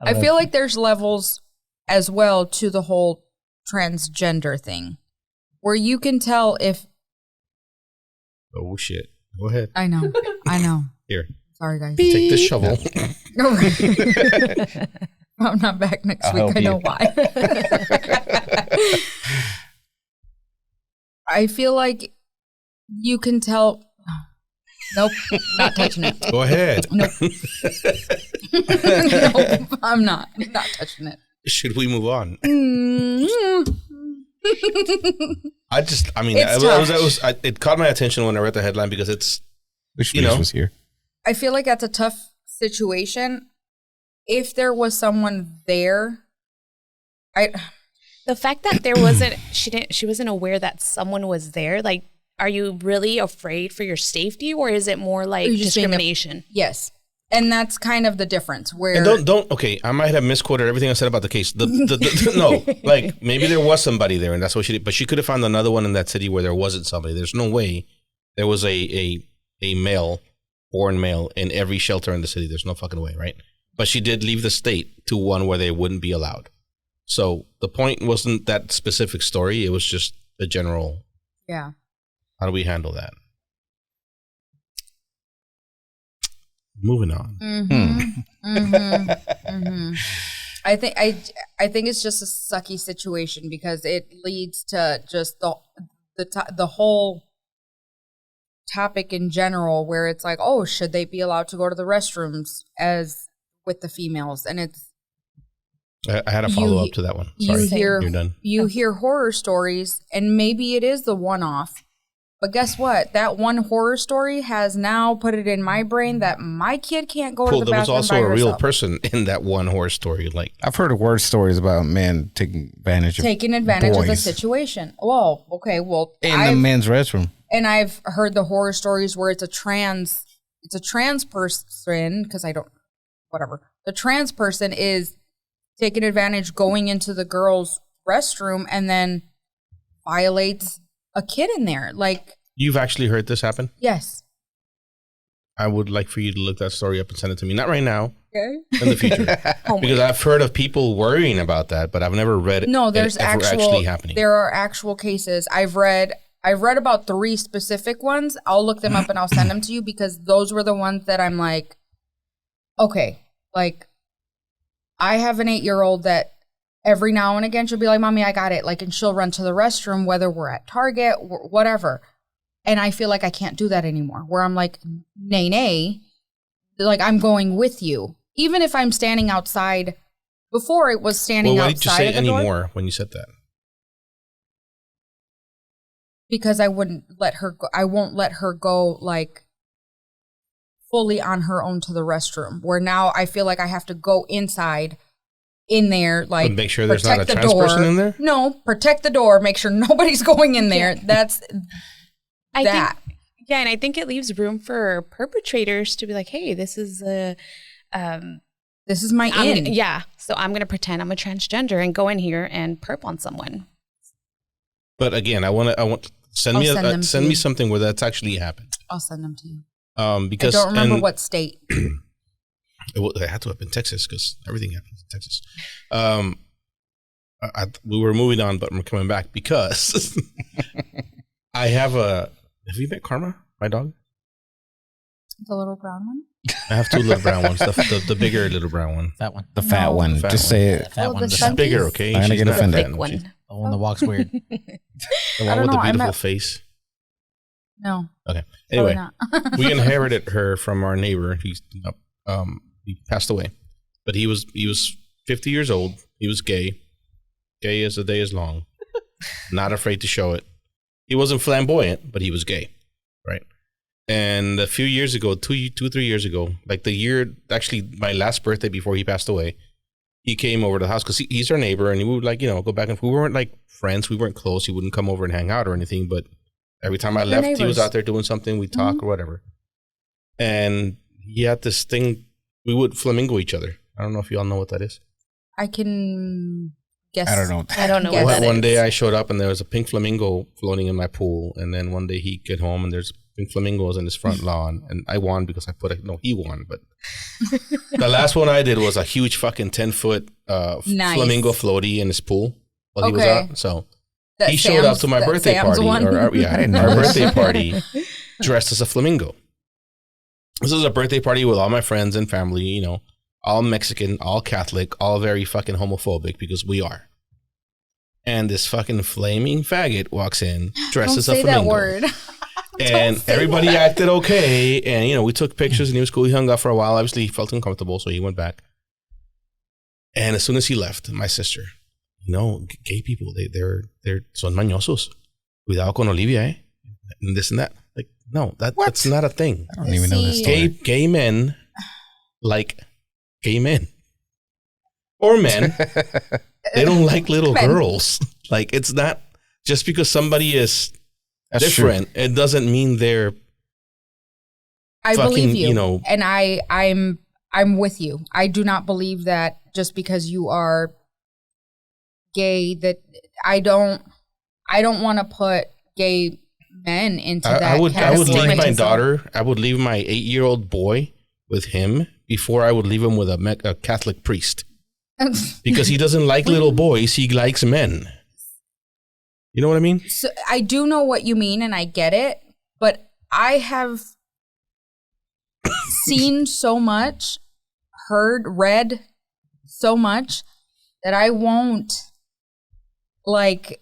I feel like there's levels as well to the whole transgender thing, where you can tell if. Oh shit! Go ahead. I know. Here, Sorry, guys. take this shovel. No. I'm not back next I'll week. help I know you. why. I feel like you can tell. Nope, not touching it. Go ahead. Nope, I'm not touching it. Should we move on? Mm. I mean, It's it caught my attention when I read the headline because it's wish You know. was here. I feel like that's a tough situation. If there was someone there, The fact that there wasn't, she wasn't aware that someone was there. Like, are you really afraid for your safety, or is it more like You're just being discrimination? yes, and that's kind of the difference. Where and don't okay. I might have misquoted everything I said about the case. No, like maybe there was somebody there, and that's what she did. But she could have found another one in that city where there wasn't somebody. There's no way there was a born male in every shelter in the city. There's no fucking way, right? But she did leave the state to one where they wouldn't be allowed. So the point wasn't that specific story. It was just a general. yeah. How do we handle that? Moving on. I think it's just a sucky situation because it leads to just the whole topic in general, where it's like, oh, should they be allowed to go to the restrooms as with the females? And it's I had a follow up to that one. Sorry, you're done. You hear horror stories, and maybe it is the one-off. But guess what? That one horror story has now put it in my brain that my kid can't go to the There was bathroom also by a real herself. person in that one horror story. Like, I've heard of word stories about men taking advantage of of the boys situation. Well, okay, well, in the men's restroom. and I've heard the horror stories where it's a trans person, because the trans person is taking advantage going into the girls' restroom and then violates a kid in there. Like, You've actually heard this happen? yes. I would like for you to look that story up and send it to me. Not right now, Okay. in the future. Because I've heard of people worrying about that, but I've never read it. No, there's it ever actual, actually happening. there are actual cases. I've read about 3 specific ones. I'll look them up and I'll send them to you because those were the ones that I'm like, okay, like I have an 8-year-old that every now and again she'll be like, Mommy, I got it. Like, and she'll run to the restroom, whether we're at Target, whatever. And I feel like I can't do that anymore, where I'm like, nay, like I'm going with you. Even if I'm standing outside, before it was standing Well, why outside did you say of the door. anymore when you said that? Because I wouldn't let her go. I won't let her go like fully on her own to the restroom, where now I feel like I have to go inside in there, like But make sure there's not a protect the trans door. person in there? No, protect the door, make sure nobody's going in there. That's I that. think, yeah, and I think it leaves room for perpetrators to be like, hey, this is a, This is my in. yeah. So I'm gonna pretend I'm a transgender and go in here and perp on someone. But again, I want send I'll me send them to send me you. something where that's actually happened. I'll send them to you. Because I don't remember and what state. it had to have been Texas because everything happens in Texas. We were moving on, but we're coming back because I have a. Have you met Karma, my dog? The little brown one. I have 2 little brown ones. The bigger little brown one. That one. The fat No. one. Fat Just one. say it. That Oh, one. the The, sun- Bigger, okay. I'm gonna She's get not offended. fat, Thick no, she's- one. the one that walks weird. The I one don't with the know, I beautiful met- face. No. Okay. Probably Anyway, not. we inherited her from our neighbor. He passed away, but he was 50 years old. He was gay as the day is long. Not afraid to show it. He wasn't flamboyant, but he was gay, right? And a few years ago, 2-3 years ago, like the year, actually my last birthday before he passed away, he came over to the house because he's our neighbor, and we would go back and we weren't like friends, we weren't close. He wouldn't come over and hang out or anything, but every time I left, he was neighbors. out there doing something. We'd talk or whatever. And he had this thing, we would flamingo each other. I don't know if you all know what that is. I can guess. I don't know. I don't know Yes. what that One is. day I showed up and there was a pink flamingo floating in my pool. And then one day he get home and there's pink flamingos in his front lawn. And I won because he won. But the last one I did was a huge fucking 10-foot Nice. flamingo floaty in his pool while he was Okay. out. So That he showed up Sam's- to my that birthday Sam's party. one. Our I didn't know our this. birthday party dressed as a flamingo. This is a birthday party with all my friends and family, all Mexican, all Catholic, all very fucking homophobic because we are. And this fucking flaming faggot walks in dressed Don't as a say flamingo. that word. And say everybody that. acted okay. And, we took pictures and he was cool. He hung out for a while. Obviously, he felt uncomfortable, so he went back. And as soon as he left, my sister, gay people, they're son mañosos. Cuidado con Olivia, eh? And this and that. Like, no, that's not a thing. I don't even know this See- story. Gay men like gay men. Or men. They don't like little Men. girls. Like, it's not just because somebody is That's different, it doesn't mean they're I fucking, believe you, you know- and I'm with you. I do not believe that just because you are gay that I don't want to put gay men into that. I would category. leave my daughter, I would leave my 8-year-old boy with him before I would leave him with a Catholic priest. Because he doesn't like little boys, he likes men. You know what I mean? So I do know what you mean, and I get it, but I have seen so much, read so much that I won't like.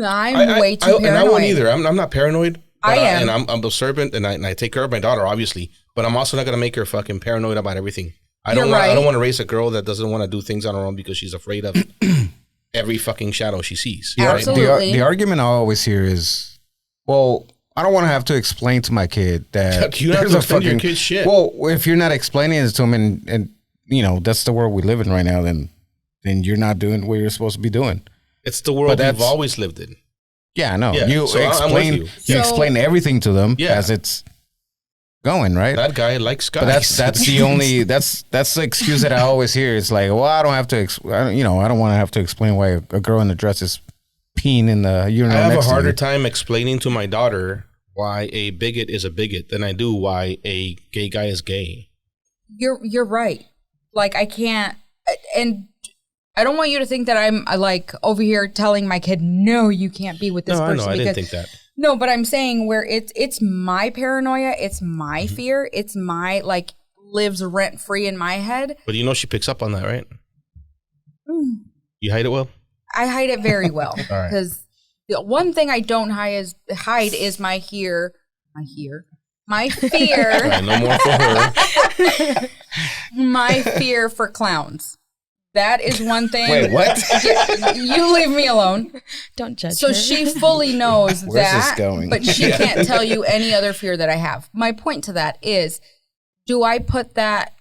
I'm way too paranoid. And I won't either. I'm not paranoid. I am. And I'm observant, and I take care of my daughter, obviously. But I'm also not going to make her fucking paranoid about everything. I don't You're right. want to raise a girl that doesn't want to do things on her own because she's afraid of every fucking shadow she sees. The, ar- Absolutely. the, ar- the argument I always hear is, well, I don't want to have to explain to my kid that You don't have there's to a explain to your fucking- kid shit. Well, if you're not explaining it to him, and that's the world we live in right now, then you're not doing what you're supposed to be doing. It's the world But we've that's- always lived in. Yeah, I know. Yeah, You so I'm with explain you. you explain everything to them Yeah. as it's going, right? That guy likes guys. But that's the only that's the excuse that I always hear. It's like, well, I don't have to, I don't want to have to explain why a girl in a dress is peeing in the urinal. I have a next to harder you. time explaining to my daughter why a bigot is a bigot than I do why a gay guy is gay. You're right. Like I can't, and I don't want you to think that I'm like over here telling my kid, no, you can't be with this No, I person. know. I didn't because- think that. No, but I'm saying where it's my paranoia, it's my fear, it's my like lives rent free in my head. But you know she picks up on that, right? Mm. You hide it well? I hide it very well right. because the one thing I don't hide is my fear. All right, no more for her. My fear for clowns. That is one thing. Wait, what? You leave me alone. Don't judge So her. she fully knows Where's that, this going? but she can't tell you any other fear that I have. My point to that is, do I put that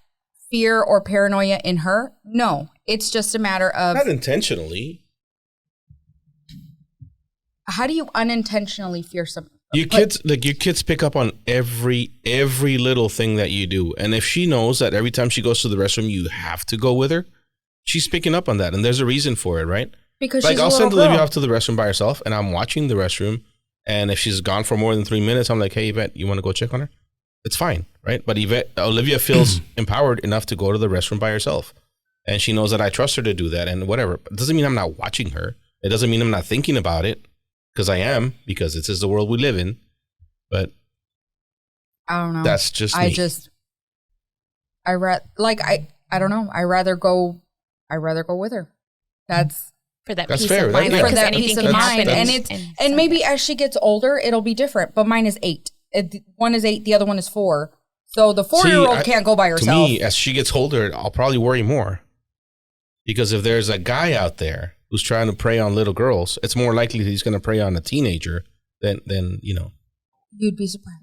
fear or paranoia in her? No, it's just a matter of Not intentionally. how do you unintentionally fear something? Your kids pick up on every little thing that you do. And if she knows that every time she goes to the restroom you have to go with her, she's picking up on that. And there's a reason for it, right? Because Like she's a I'll little send Olivia girl. off to the restroom by herself and I'm watching the restroom. And if she's gone for more than 3 minutes, I'm like, hey, Yvette, you want to go check on her? It's fine, right? But Olivia feels empowered enough to go to the restroom by herself. And she knows that I trust her to do that and whatever. It doesn't mean I'm not watching her. It doesn't mean I'm not thinking about it, because I am, because this is the world we live in. But I don't know. that's just me. I don't know. I rather go with her. That's for that That's peace fair. of mind. That- Like, for 'cause that anything peace of can mind. happen And maybe as she gets older, it'll be different. But mine is 8. One is 8, the other one is 4. So the 4-year-old can't go by To herself. me, as she gets older, I'll probably worry more. Because if there's a guy out there who's trying to prey on little girls, it's more likely that he's going to prey on a teenager than you know. You'd be surprised.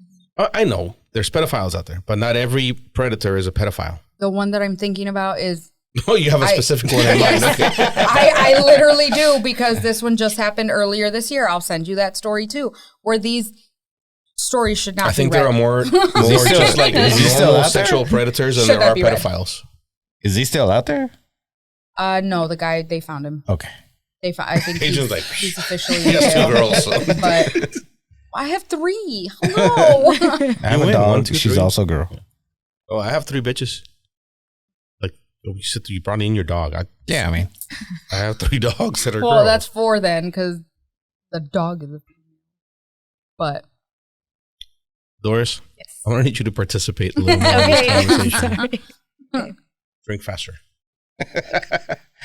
I know there's pedophiles out there, but not every predator is a pedophile. The one that I'm thinking about is Oh, you have a specific one in mind. Okay. I literally do, because this one just happened earlier this year. I'll send you that story too, where these stories should not I think be read. there are more still- just like is he still normal out there? sexual predators than Should there not are be read. pedophiles. Is he still out there? No, the guy, they found him. Okay. I think Agent's like, he's officially He in has 2 jail. girls. So. But I have 3. Hello. I have a win. dog. 1, 2, She's 3. also a girl. Oh, I have 3 bitches. Like you brought in your dog. Yeah, I mean, I have 3 dogs that are Well, girls. that's 4 then, because the dog is a female. But Doris, Yes. I want to need you to participate a little more in this Okay. conversation. Sorry. Drink faster.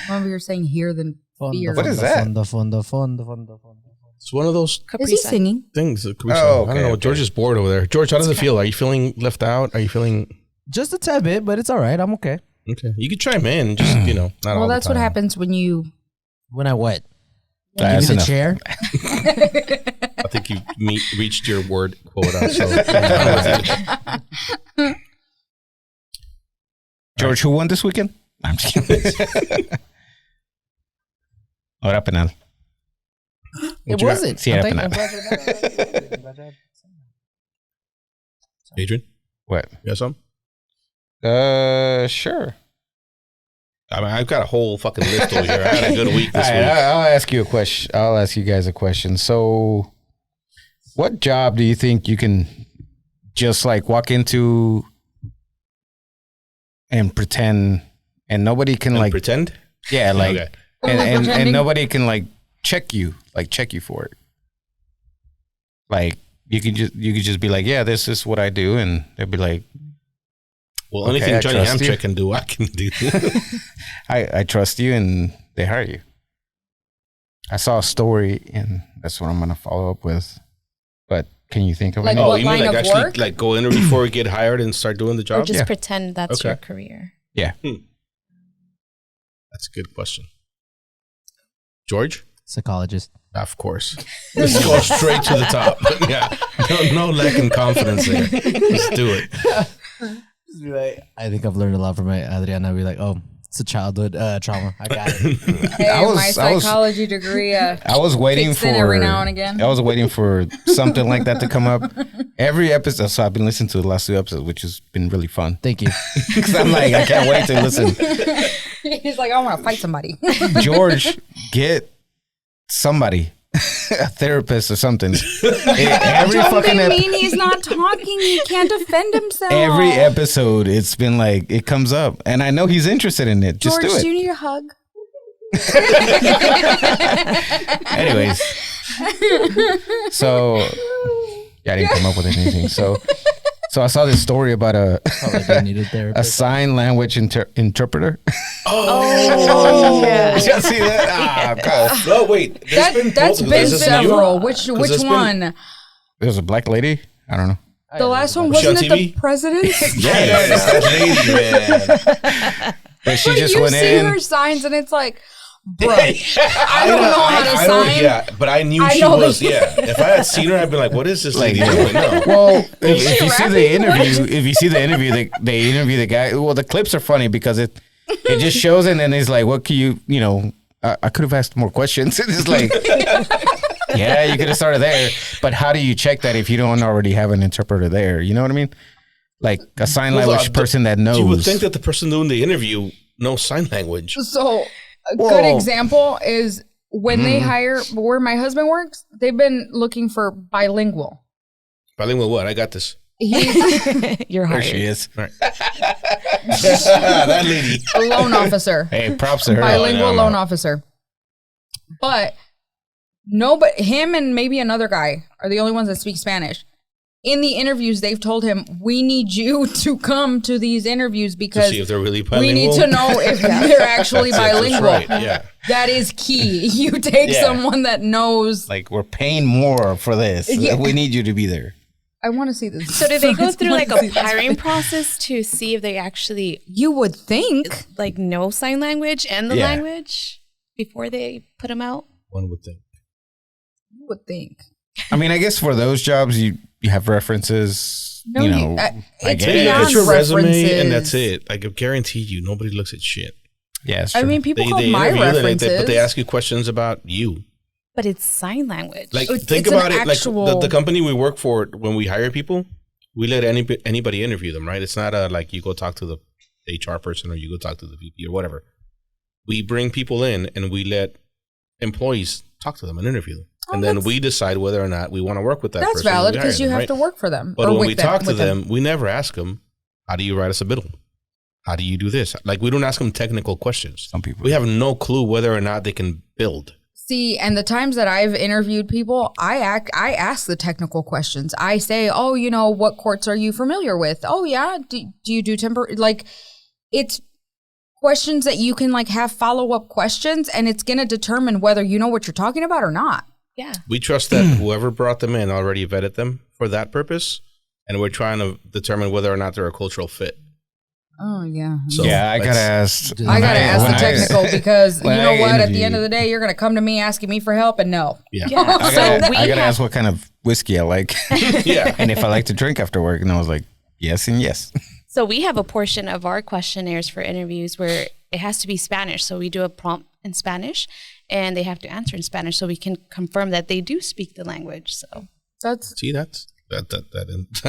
remember you're saying here than fear. What is that? It's one of those Is he singing? things. That Caruso, Oh, I don't okay, know. okay. George is bored over there. George, how does it feel? Are you feeling left out? Are you feeling Just a tad bit, but it's all right. I'm okay. okay? You could chime in, just not all Well, the that's what time. happens when you. When I what? That's Give me the enough. chair. I think you reached your word quota. So I'm done with it. George, who won this weekend? I'm just kidding. Ahora penal. It you got? wasn't. Sí, era penal. Adrian, What? you got something? Sure. I mean, I've got a whole fucking list over here. I had a good week this All week. right, I'll ask you a question. I'll ask you guys a question. So, what job do you think you can just like walk into and pretend, and nobody can And like, pretend. yeah, like, Okay. and Pretending? nobody can like check you for it. Like you could just be like, yeah, this is what I do, and they'd be like, Well, Okay, anything I Johnny trust you. Hamchick can do, I can do. I trust you, and they hire you. I saw a story, and that's what I'm gonna follow up with. But can you think of Like any? Oh, what you mean line like of actually work? like go in there before you get hired and start doing the Or job? just Yeah. pretend that's Okay. your career. Yeah. That's a good question. George? Psychologist. Of course. Let's go straight to the top. Yeah. No lack in confidence there. Let's do it. I think I've learned a lot from my Adriana. Be like, oh, it's a childhood trauma. I got it. Hey, I was- my I was- psychology degree. I was waiting Kicks for in every now and again. I was waiting for something like that to come up. Every episode, so I've been listening to the last 2 episodes, which has been really fun. Thank you. Because I'm like, I can't wait to listen. He's like, I want to fight somebody. George, get somebody a therapist or something. Every Don't fucking be mean. He's not talking. He can't defend himself. every episode, it's been like it comes up, and I know he's interested in it. Just George, do do you it. need a hug? Anyways, so yeah, I didn't come up with anything. So I saw this story about Oh, like they needed a therapist. sign language interpreter. Oh, yeah. Did y'all see that? Ah, God. No, wait. That's been several. Which one? There's a black lady. I don't know. The last one, Was she on wasn't it the TV? president? Yes, that lady, man. But she But just you went see in. her signs and it's like, bro, I don't know how to I don't- sign. Yeah, but I knew I she know was. that- Yeah, if I had seen her, I'd be like, "What is this Like, lady doing?" No. well, if you see the rapping? interview, they interview the guy. Well, the clips are funny because it just shows and then it's like, what can you know, I could have asked more questions. It's like, yeah, you could have started there, but how do you check that if you don't already have an interpreter there? You know what I mean? Like a sign language person that knows. You would think that the person doing the interview knows sign language. So a Whoa. good example is when they hire where my husband works, they've been looking for bilingual. Bilingual what? I got this. He's You're There hired. she is. That lady. a loan officer. Hey, props to her. Bilingual Oh, no. loan officer. But him and maybe another guy are the only ones that speak Spanish. In the interviews, they've told him, we need you to come to these interviews To because see if they're really we bilingual. need to know if they're actually That's bilingual. right. Yeah. That is key. You take Yeah. someone that knows. Like, we're paying more for this. Yeah. We need you to be there. I want to see this. So do they go through like a See this. hiring process to see if they actually You would think. like know sign language and the Yeah. language before they put them out? One would think. You would think. I mean, I guess for those jobs, you have references. No, you know, I it's get it. Yeah, beyond it's your resume references. and that's it. Like I guarantee you, nobody looks at shit. Yeah, it's I true. mean, people call They my interview you, references. but they ask you questions about you. But it's sign language. Like It's think an about it. actual- Like the company we work for, when we hire people, we let anybody interview them. Right? It's not like you go talk to the HR person or you go talk to the VP or whatever. We bring people in and we let employees talk to them and interview them. And then we decide whether or not we want to work with that That's person. when valid we hire because you them, have right? to work for them. But or when with we talk to with them, we never ask them, how do you write us a bill? How do you do this? Like, we don't ask them technical questions. Some people. We have no clue whether or not they can build. See, and the times that I've interviewed people, I ask the technical questions. I say, oh, you know, what courts are you familiar with? Oh, yeah. Do you do like, it's questions that you can like have follow-up questions and it's going to determine whether you know what you're talking about or not. yeah. We trust that whoever brought them in already vetted them for that purpose. And we're trying to determine whether or not they're a cultural fit. Oh, yeah. So yeah, I gotta let's- ask. I got to ask the technical because you when know I what? At the interview- end of the day, you're going to come to me asking me for help and no. Yeah. Yeah. I So gotta, we I gotta have- ask what kind of whiskey I like, Yeah. and if I like to drink after work. And I was like, yes and yes. So we have a portion of our questionnaires for interviews where it has to be Spanish. So we do a prompt in Spanish and they have to answer in Spanish so we can confirm that they do speak the language. So That's, See, that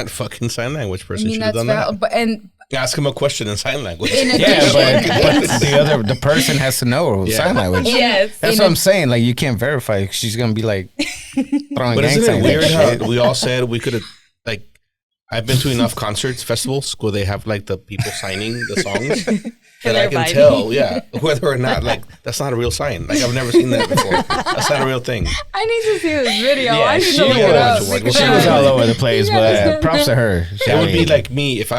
fucking sign language I person mean, should have that's done valid. that. But, and Ask him a question in sign language. in Yeah, addition, but the person has to know Yeah. sign language. yes. That's In what a- I'm saying. Like, you can't verify. She's gonna be like throwing But gang isn't it signs. weird and how shit. we all said we could have, like, I've been to enough concerts, festivals, where they have, like, the people signing the songs that I they're can vibing. tell, yeah, whether or not, like, that's not a real sign. Like, I've never seen that before. That's not a real thing. I need to see this video. Yeah, I need she to look it up. was- because- She was all over the place, Yeah, but that's- props to her. That would be like me if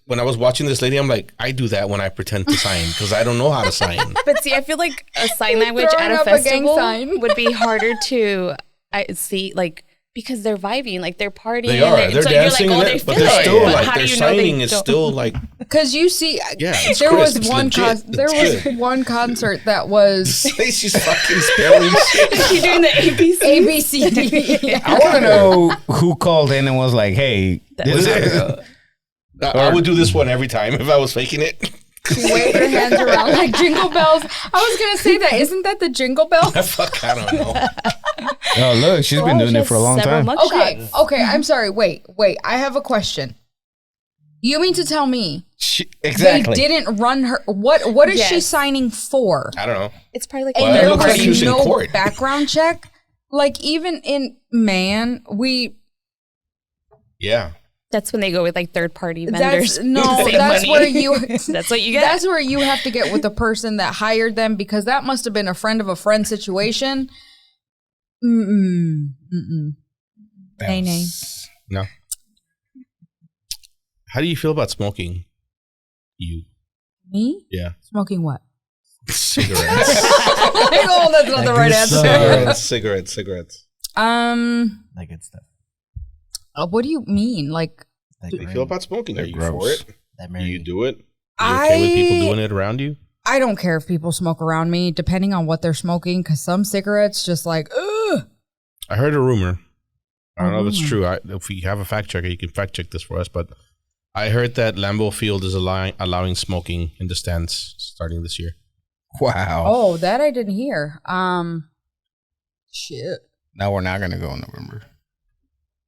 when I was watching this lady, I'm like, I do that when I pretend to sign because I don't know how to sign. But see, I feel like a sign You're language throwing at a up a gang festival sign. would be harder to see, like, because they're vibing, like they're partying. They are. and They're so dancing, you're like, oh, and they but feel they're it. still But like how do their you know they signing is don't? still like, Because you see, Yeah, it's there crisp, was it's one legit, there it's was good. one concert that was she's fucking spelling shit. Is she doing the ABC? A B C D. I want to know who called in and was like, "Hey, Was it? I would do this one every time if I was faking it. Wave your hands around like jingle bells. I was gonna say that. Isn't that the jingle bell? Fuck, I don't know. oh look, she's been Well, doing it for a long several time." mugshots. Okay. I'm sorry. Wait. I have a question. You mean to tell me Exactly. they didn't run her? What is she Yes. signing for? I don't know. It's probably like Well, And it there looks like was she was in no court. background check. Like even in Yeah. That's when they go with like third party vendors. That's Save that's money. where you That's what you get. That's where you have to get with the person that hired them, because that must have been a friend of a friend situation. Nay. No. How do you feel about smoking? You. Me? Yeah. Smoking what? Cigarettes. Oh, that's not the right answer. Cigarettes. Like good stuff. What do you mean? Like, How do you feel about smoking? Are you for it? Do you do it? Are you okay with people doing it around you? I don't care if people smoke around me, depending on what they're smoking, because some cigarettes just like, ugh. I heard a rumor. I don't know if it's true. If you have a fact checker, you can fact check this for us. But I heard that Lambeau Field is allowing smoking in the stands starting this year. Wow. Oh, that I didn't hear. Shit. Now we're not gonna go in November.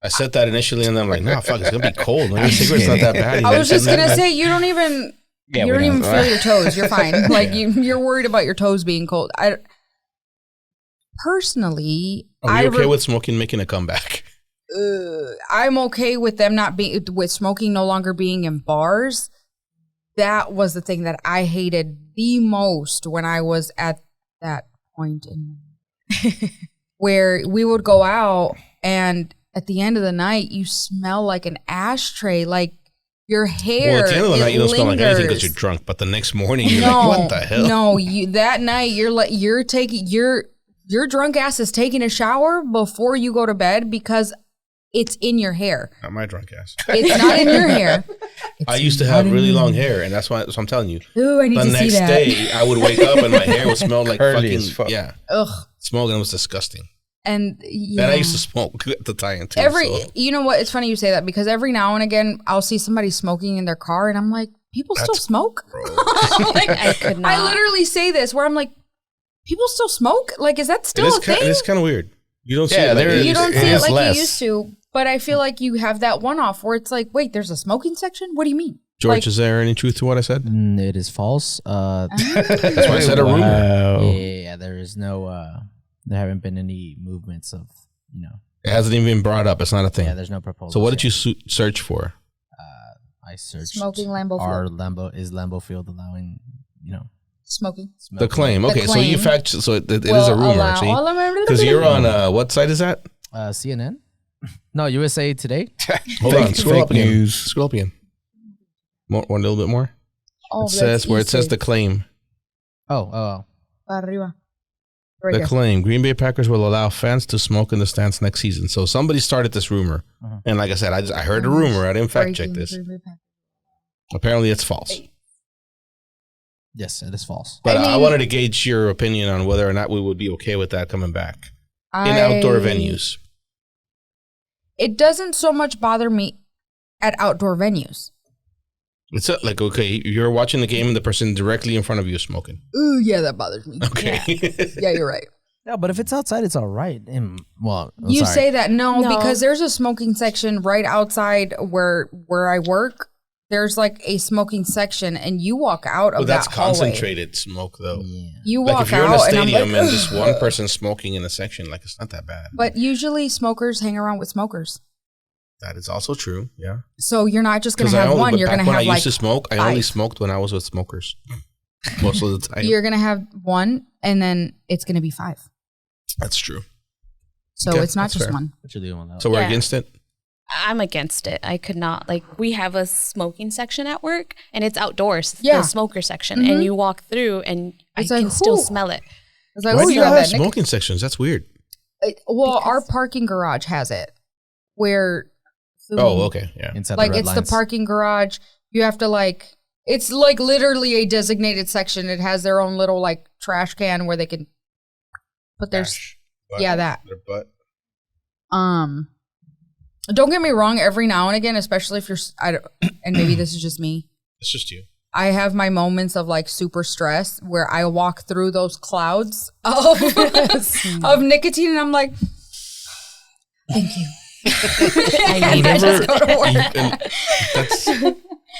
I said that initially, and then I'm like, no, fuck, it's gonna be cold. Maybe cigarettes not that bad. I was just gonna say, you don't even feel your toes. You're fine. Like you're worried about your toes being cold. Personally, are you okay with smoking making a comeback? I'm okay with them with smoking no longer being in bars. That was the thing that I hated the most when I was at that point in where we would go out, and at the end of the night, you smell like an ashtray, like your hair. Well, at the end of the night, you don't smell like anything because you're drunk. But the next morning, you're like, what the hell? No, that night you're taking your drunk ass is taking a shower before you go to bed because it's in your hair. Not my drunk ass. It's not in your hair. I used to have really long hair, and that's why. So I'm telling you. Ooh, I need to see that. The next day, I would wake up and my hair would smell like fucking yeah. Ugh. Smoking was disgusting. And yeah. And I used to smoke at the time too. You know what? It's funny you say that, because every now and again I'll see somebody smoking in their car, and I'm like, people still smoke? Like, I could not. I literally say this where I'm like, people still smoke? Like, is that still a thing? It's kind of weird. You don't see it like you don't see it like you used to. But I feel like you have that one-off where it's like, wait, there's a smoking section? What do you mean? George, is there any truth to what I said? It is false. That's why I said a rumor. Yeah, there is no. There haven't been any movements of, It hasn't even been brought up. It's not a thing. Yeah, there's no proposal. So what did you search for? I searched smoking Lambeau Field. Is Lambeau Field allowing, Smoking. The claim. Okay, so you fact. So it is a rumor. Because you're on what site is that? CNN. No, USA Today. Hold on. Scroll up again. News. Scroll up again. One little bit more. Oh, It says where it says the claim. Oh. Arriba. Right The there. claim: Green Bay Packers will allow fans to smoke in the stands next season. So somebody started this rumor, and like I said, I heard a rumor. I didn't fact check this. Apparently, it's false. Yes, it is false. But I wanted to gauge your opinion on whether or not we would be okay with that coming back in outdoor venues. It doesn't so much bother me at outdoor venues. It's like, okay, you're watching the game and the person directly in front of you is smoking. Ooh, yeah, that bothers me. Okay. Yeah, you're right. No, but if it's outside, it's all right. You say that no, because there's a smoking section right outside where I work. There's like a smoking section, and you walk out of that hallway. That's concentrated smoke, though. Yeah. You Like walk if you're in out, a stadium and I'm like, just one person smoking in a section, like it's not that bad. But usually smokers hang around with smokers. That is also true. Yeah. So you're not just going to have one. You're going to have when I like used to smoke, I only smoked when I was with smokers. Most of the time. You're going to have one, and then it's going to be 5. That's true. So Okay, it's not that's just fair. one. What you doing though? So we're against it? I'm against it. I could not. Like, we have a smoking section at work, and it's outdoors, Yeah. the smoker section. And you walk through, and It's I like, can still whew. smell it. It's like, Why oh, do you you have have that. Nick. smoking sections? That's weird. Our parking garage has it where. Oh, okay. Yeah. Inside Like the red it's lines. the parking garage. You have to it's like literally a designated section. It has their own little like trash can where they can put their that. Their butt. Don't get me wrong. Every now and again, especially if you're, and maybe this is just me. It's just you. I have my moments of like super stress where I walk through those clouds of nicotine, and I'm like, thank you. I've never, and that's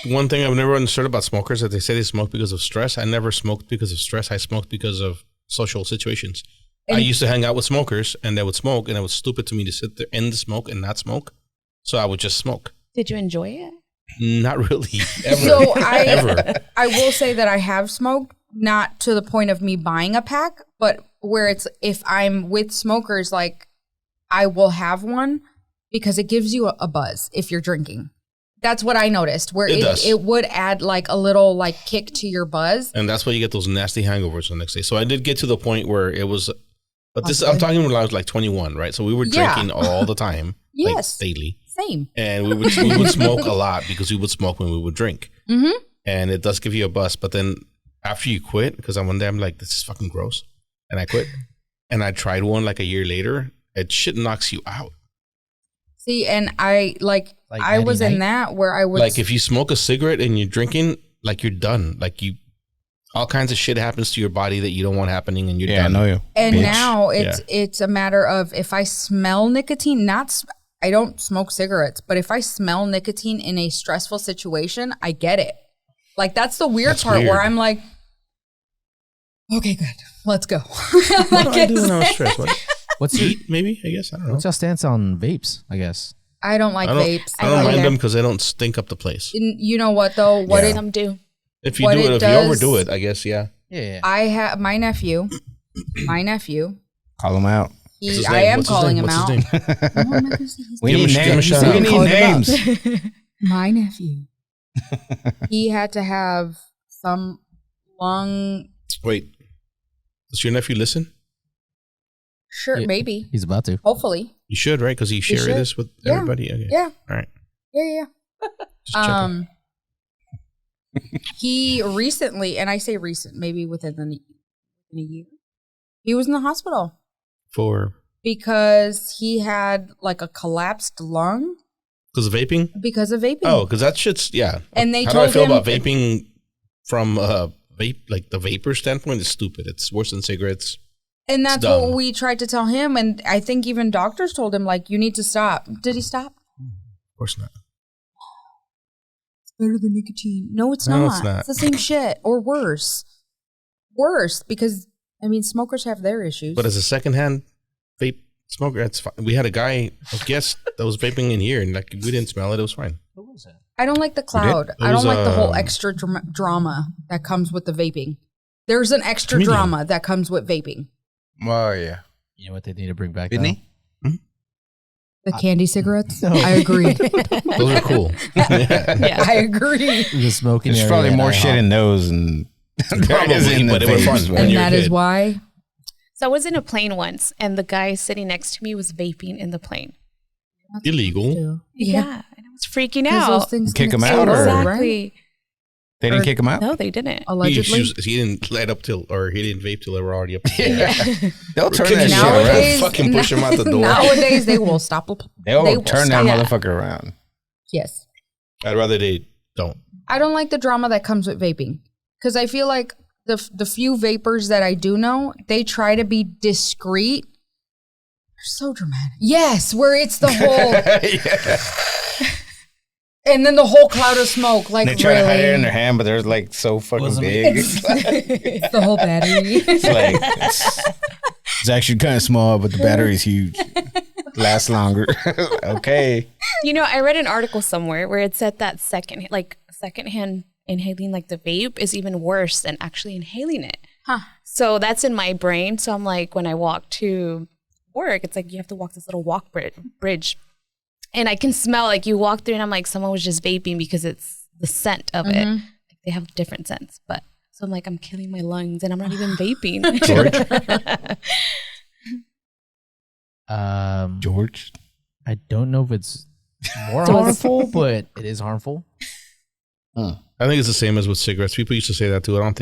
one thing I've never understood about smokers, that they say they smoke because of stress. I never smoked because of stress. I smoked because of social situations. I used to hang out with smokers, and they would smoke, and it was stupid to me to sit there in the smoke and not smoke. So I would just smoke. Did you enjoy it? Not really. Ever. So Ever. I will say that I have smoked, not to the point of me buying a pack, but where it's if I'm with smokers, like I will have one because it gives you a buzz if you're drinking. That's what I noticed, where it would add like a little like kick to your buzz. And that's why you get those nasty hangovers the next day. So I did get to the point where it was, but this I'm talking when I was like 21, right? So we were drinking all the time, yes, like daily. Same. And we would smoke a lot because we would smoke when we would drink. Mm-hmm. And it does give you a buzz. But then after you quit, because one day I'm like, this is fucking gross. And I quit. And I tried one like a year later. It shit knocks you out. See, and I was in that where I would like if you smoke a cigarette and you're drinking, like you're done. Like all kinds of shit happens to your body that you don't want happening, and you're done. I know you. And bitch. now it's a matter of if I smell nicotine, I don't smoke cigarettes, but if I smell nicotine in a stressful situation, I get it. Like that's the weird part where I'm like, okay, good, let's go. What do I do when I was stressed? What's your maybe? I guess I don't know. what's your stance on vapes? I guess. I don't like vapes. I don't mind them because they don't stink up the place. You know what though? Some do. If you do it, if you overdo it, I guess Yeah. I have my nephew. Call him out. I am calling him out. We need names. We need names. My nephew. He had to have some lung. Wait, does your nephew listen? Sure, maybe. He's about to. Hopefully. You should, right? Because you share this with everybody. Okay. Yeah. All right. Yeah. Just checking. He recently, and I say recent, maybe within a year, he was in the hospital because he had like a collapsed lung. Because of vaping? Because of vaping. Oh, because that shit's, And they How told do I feel him about vaping from like the vapor standpoint? Is stupid. It's worse than cigarettes. And that's what we tried to tell him. And I think even doctors told him, like, you need to stop. Did he stop? Of course not. It's better than nicotine. No, it's not. It's the same shit or worse. Worse because, I mean, smokers have their issues. But as a secondhand vape smoker, that's fine. We had a guy, a guest, that was vaping in here, and like we didn't smell it. It was fine. What was that? I don't like the cloud. I don't like the whole extra drama that comes with the vaping. There's an extra drama that comes with vaping. Oh, yeah. You know what they need to bring back? Didn't he? The candy cigarettes? No. I agree. Those are cool. Yeah, I agree. The smoking. There's probably more shit in those and Probably, but it was fun. And that is why. So I was in a plane once, and the guy sitting next to me was vaping in the plane. Illegal. Yeah, and I was freaking Those out. things kick him out, or Exactly. They didn't kick him out. No, they didn't. Allegedly, he didn't light up till, or he didn't vape till they were already up. They'll turn that shit Nowadays- around. Fucking push him out the door. nowadays they will stop. They'll turn that motherfucker around. Yes. I'd rather they don't. I don't like the drama that comes with vaping because I feel like the few vapors that I do know, they try to be discreet. They're so dramatic. Yes, where it's the whole and then the whole cloud of smoke. Like they try to hide it in their hand, but they're like so fucking big. It's the whole battery. It's like it's actually kind of small, but the battery's huge. Lasts longer. Okay. You know, I read an article somewhere where it said that secondhand inhaling like the vape is even worse than actually inhaling it. Huh. So that's in my brain. So I'm like, when I walk to work, it's like you have to walk this little bridge. And I can smell, like you walk through and I'm like, someone was just vaping because it's the scent of it. Like, they have different scents. But so I'm like, I'm killing my lungs and I'm not even vaping. George? I don't know if it's more harmful, but it is harmful. I think it's the same as with cigarettes. People used to say that too. I don't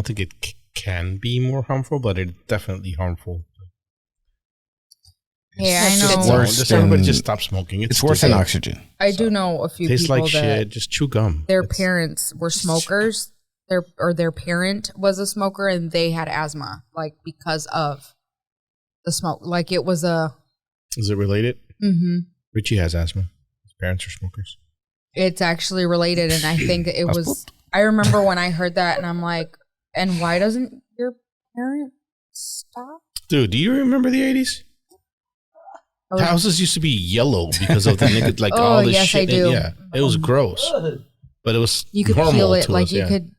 think it can be more harmful, but it's definitely harmful. Yeah, I know. It's worse Everybody just stop smoking. It's worse than oxygen. I do know a few Tastes people like that shit. Just chew gum. their parents were smokers. Their parent was a smoker and they had asthma, like because of the smoke. Like it was a. Is it related? Mm-hmm. Richie has asthma. His parents are smokers. It's actually related, and I think it was. I remember when I heard that, and I'm like, and why doesn't your parent Stop. Dude, do you remember the 80s? Oh, Houses used to be yellow because of the all this yes, shit. I do. Yeah, it was gross, but it was you could normal feel it to like us, you yeah. could.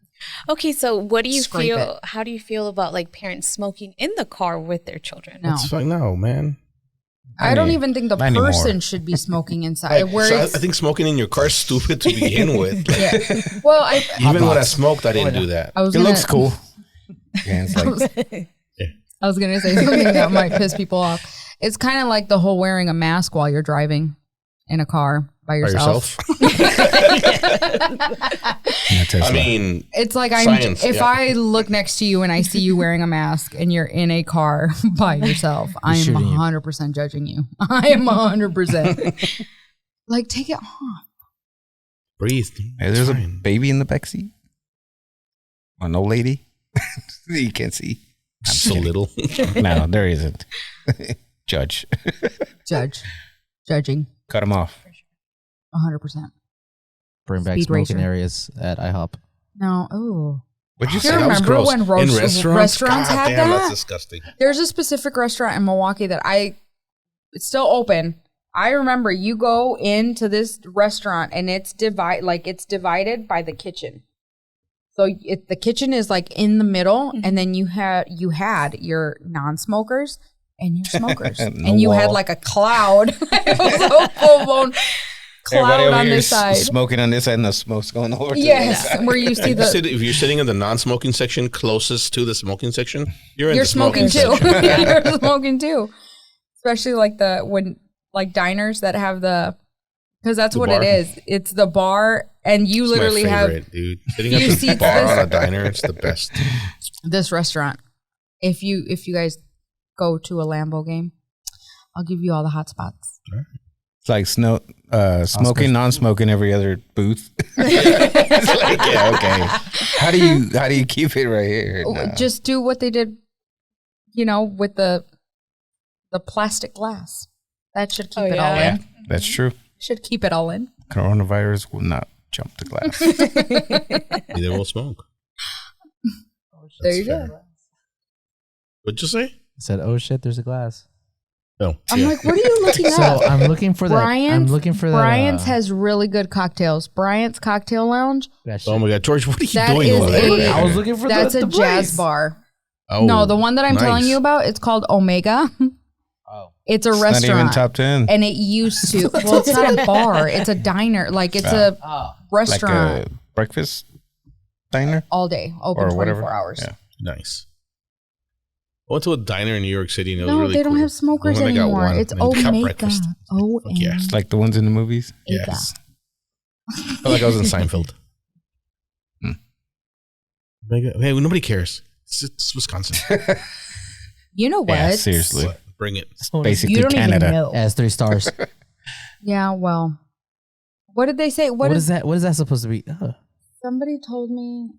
Okay, so what do you Scrape feel? it. How do you feel about like parents smoking in the car with their children? No, It's like, no, man. I don't even think the not anymore. person should be smoking inside. Like, Where so I it's, think smoking in your car is stupid to begin with. Like, yeah. Well, even when I smoked, I didn't do that. I was It gonna, looks cool. Yeah, it's like, I was gonna say something that might piss people off. It's kind of like the whole wearing a mask while you're driving in a car by By yourself. I mean, It's like Science, if yeah. I look next to you and I see you wearing a mask and you're in a car by yourself, I am shooting you. 100% judging you. I am 100%. Like, take it off. breathe. hey, there's a fine. baby in the backseat. An old lady. You can't see. So little. No, there isn't. Judge. Judging, Cut him off. 100%. Bring back Speed smoking racer. areas at IHOP. No, ooh. What'd you Do you say? That was remember gross. when in restaurants restaurants God had damn, that? that's disgusting. There's a specific restaurant in Milwaukee that it's still open. I remember you go into this restaurant and it's divided by the kitchen. So the kitchen is like in the middle, and then you had your non-smokers and your smokers, No and you had wall. like a cloud. It was a full-blown Everybody cloud over on here this is side. smoking on this side and the smoke's going over to Yes, the where you see If you're sitting in the non-smoking section closest to the smoking section, you're in you're the smoking smoking too. section. You're smoking too. Especially like diners that have because that's The what bar. it is. It's the bar, and you It's literally my have favorite, dude. Sitting at few the seats bar this- on a diner, it's the best. this restaurant. If you guys go to a Lambeau game, I'll give you all the hot spots. It's like smoking, non-smoking every other booth. It's like, yeah, okay. How do you keep it right here? No. Just do what they did, with the plastic glass. That should keep Oh, it yeah. all Yeah, in. that's true. Should keep it all in. Coronavirus will not jump the glass. Neither will smoke. There you fair. go. What'd you say? I said, "Oh shit, there's a glass." No. I'm like, what are you looking So at? I'm looking for that. I'm Bryant's- looking for that. Bryant's has really good cocktails. Bryant's Cocktail Lounge. that shit. Oh my God, George, what are you That doing is over there? a- I was looking for That's the a place. jazz bar. Oh, No, the one that I'm telling nice. you about, it's called Omega. Oh. It's a Not restaurant. even top 10. And it used to. Well, it's not a bar. It's a diner. Like it's a Oh. Like restaurant a breakfast diner all day, open or 24 whatever. hours. Yeah. Nice. I went to a diner in New York City and it was No, really they don't cool. have smokers The one I got anymore. one, It's and they got Omega. breakfast. yeah. O-M. Like the ones in the movies. Yes. I felt like I was in Seinfeld. Hey, nobody cares. It's Wisconsin. You know what? Yeah, seriously. Bring it. Basically You don't Canada. even know. It has 3 stars. Yeah, well. What did they say? What is that? What is that supposed to be? Somebody told me.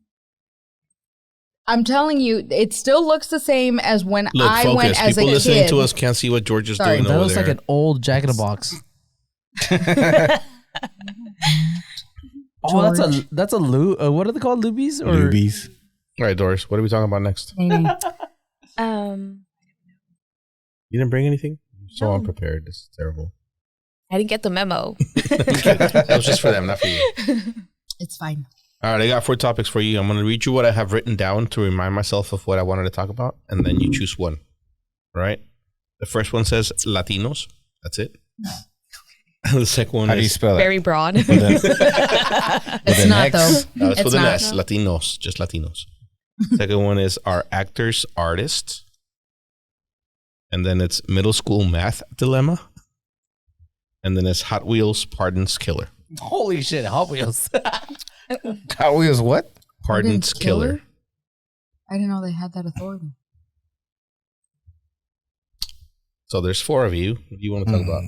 I'm telling you, it still looks the same as when Look, I focus. went as People a listening kid. to us can't see what George is Sorry. doing That over looks there. like an old Jack in a Box. Oh, that's a what are they called? Lubies or Lubies. All right, Doris, what are we talking about next? Maybe. You didn't bring anything? So unprepared. This is terrible. I didn't get the memo. That was just for them, not for you. It's fine. All right, I got 4 topics for you. I'm going to read you what I have written down to remind myself of what I wanted to talk about, and then you choose one. All right? The first one says Latinos. That's it. The second one How do you is... spell it? Very broad. It's an not X? though. No, it's with an not. S. Latinos. Just Latinos. Second one is Are Actors Artists? And then it's Middle School Math Dilemma. And then it's Hot Wheels Pardons Killer. holy shit, Hot Wheels. Hot Wheels what? Pardons Killer. I didn't know they had that authority. So there's 4 of you. What do you want to talk about?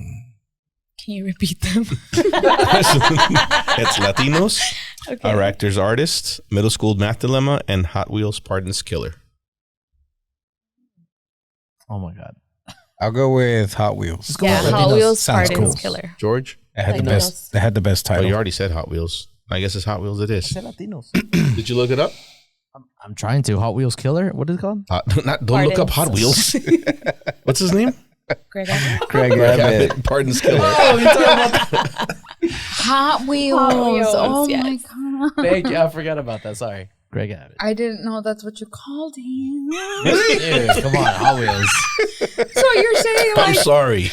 Can you repeat them? It's Latinos, Okay. Our Actors Artists, Middle School Math Dilemma, and Hot Wheels Pardons Killer. Oh my god. I'll go with Hot Wheels. go Yeah, with Hot Latinos. Wheels Sounds Pardons cool. Killer. George? They had the Latinos. best. They had the best Oh, title. you already said Hot Wheels. I guess it's Hot Wheels it is. Latinos. Did you look it up? I'm trying to. Hot Wheels Killer? What is it called? Don't look up Hot Wheels. What's his name? Greg Abbott? Greg Greg Abbott. Abbott, Pardon's Killer. Oh, you're talking about that. Hot Wheels. Oh yes. my god. Thank you. I forgot about that. Sorry. Greg Abbott. I didn't know that's what you called him. Dude, come on, Hot Wheels. So you're saying I'm like sorry.